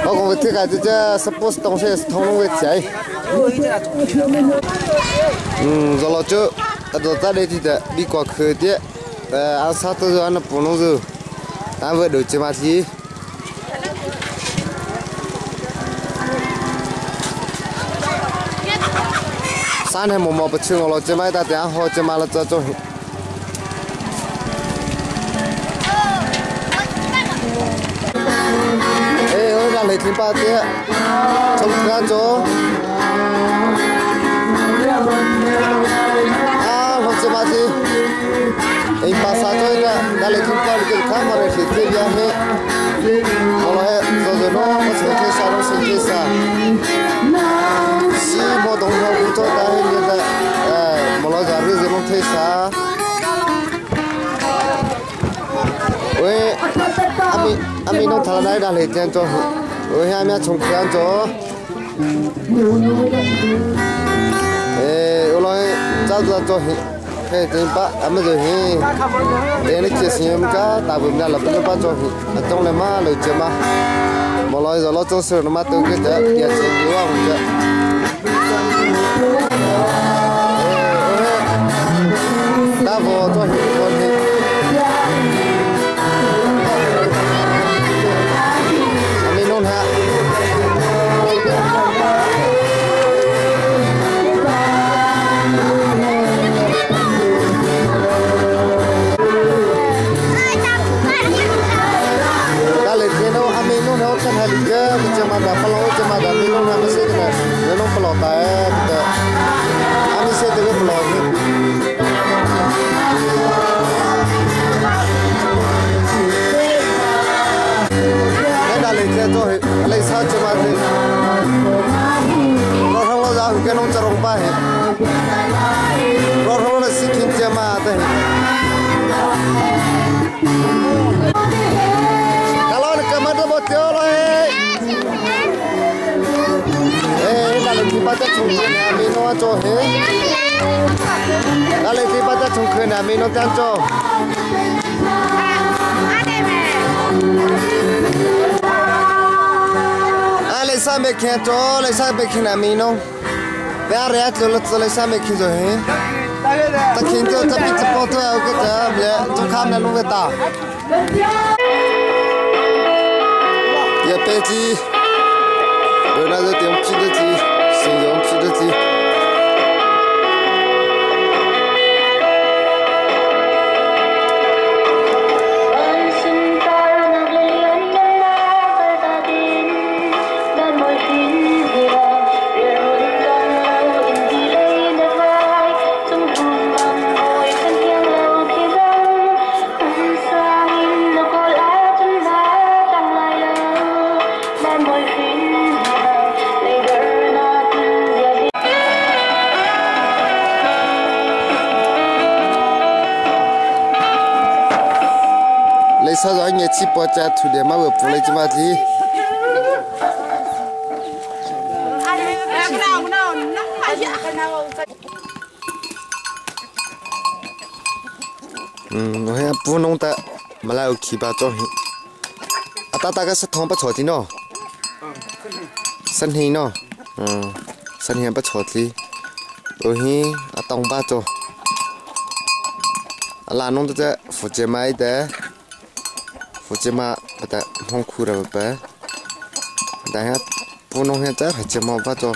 Còn cái cái chứ suppose东西通通会chạy. Rồi lo chứ, đó ta đây thì bị quá khơi đấy, anh sao tôi anh phụ nó rồi, anh vừa được chứ mà gì? Sáng nay một bữa trưa ngồi chơi máy ta tiếng họ chơi mà là cho ê ơi ra lấy tiền bao tiền trong cái chỗ họ chơi mà gì anh ba sa chơi ra lấy tiền bao cái khác mà lấy tiền gì hết họ nói rồi nó có sự thế sao nó sự thế sao si mo đồng hồ cũng cho ta hình như là một loại giả cái gì nó thế sao ôi anh mình nó thằng này đã lấy tiền cho ôi hai mẹ chồng tiền cho ôi nói cháu ra cho cái tiền bạc anh mới rồi để nó chia sẻ một cái ta vừa mới là bắt bắt cho trong này mà lời chơi mà một loại giờ nó cho sửa nó mà từ cái đó tiền tiền nhiều không chứ đã vô cho hiểu con đi mình nôn hạ đã lấy tiền đâu mình nôn đâu chân hay cái chân mà đã follow chân mà đã mình nôn làm gì cái này nó follow tại cái anh sẽ tự cái follow lấy tiền cho lấy sao cho mà thì nó không lo ra cái nông trồng ba hết nó không là xin kinh cho mà thế kalau nak kamar tu bocor lah kalau kita baca cungkir ni amino aja kalau kita baca cungkir ni amino janjo lấy sao mẹ khen cho lấy sao mẹ khen là mình không bé rẻ rồi lấy sao mẹ khen rồi hả ta khen cho ta bị chụp thôi cái đó mẹ trong khám là luôn về ta giờ bé chi bữa nay giờ tiếng chi được chi sử dụng chi được chi sao rồi nghe chi bỏ cha thủ để mà vừa phụ lấy cho mà thì nói phụ nông ta mà lại khi bà cho ta cái sát thong bắt chọt thì nó sân hình nó sân hình bắt chọt thì hi tông ba cho là nông ta phụ chế máy để phụ chế mà ta không khu rồi bé đại hát phụ nông hiện tại phải chế mà ba cho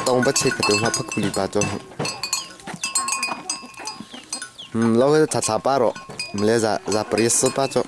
tông bắt chế cái đồ hoa phát khu ba cho lâu cái thà ba rồi mình lấy ra preso ba cho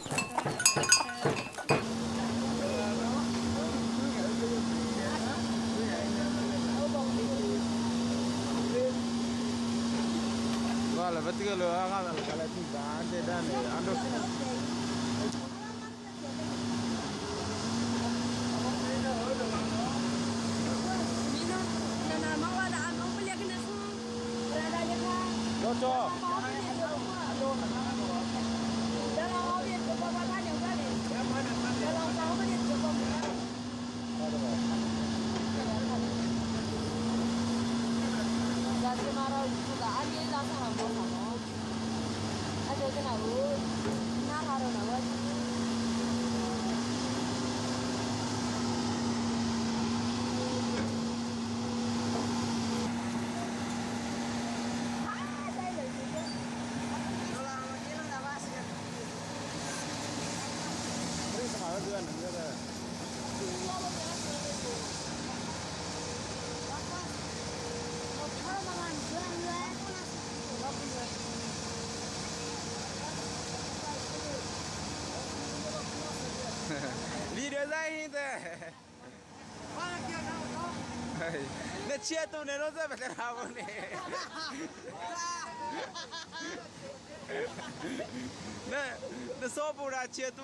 Video ra hi thế. Nó chia tụ này nó rất phải làm không nè. Nó số bù ra chia tụ.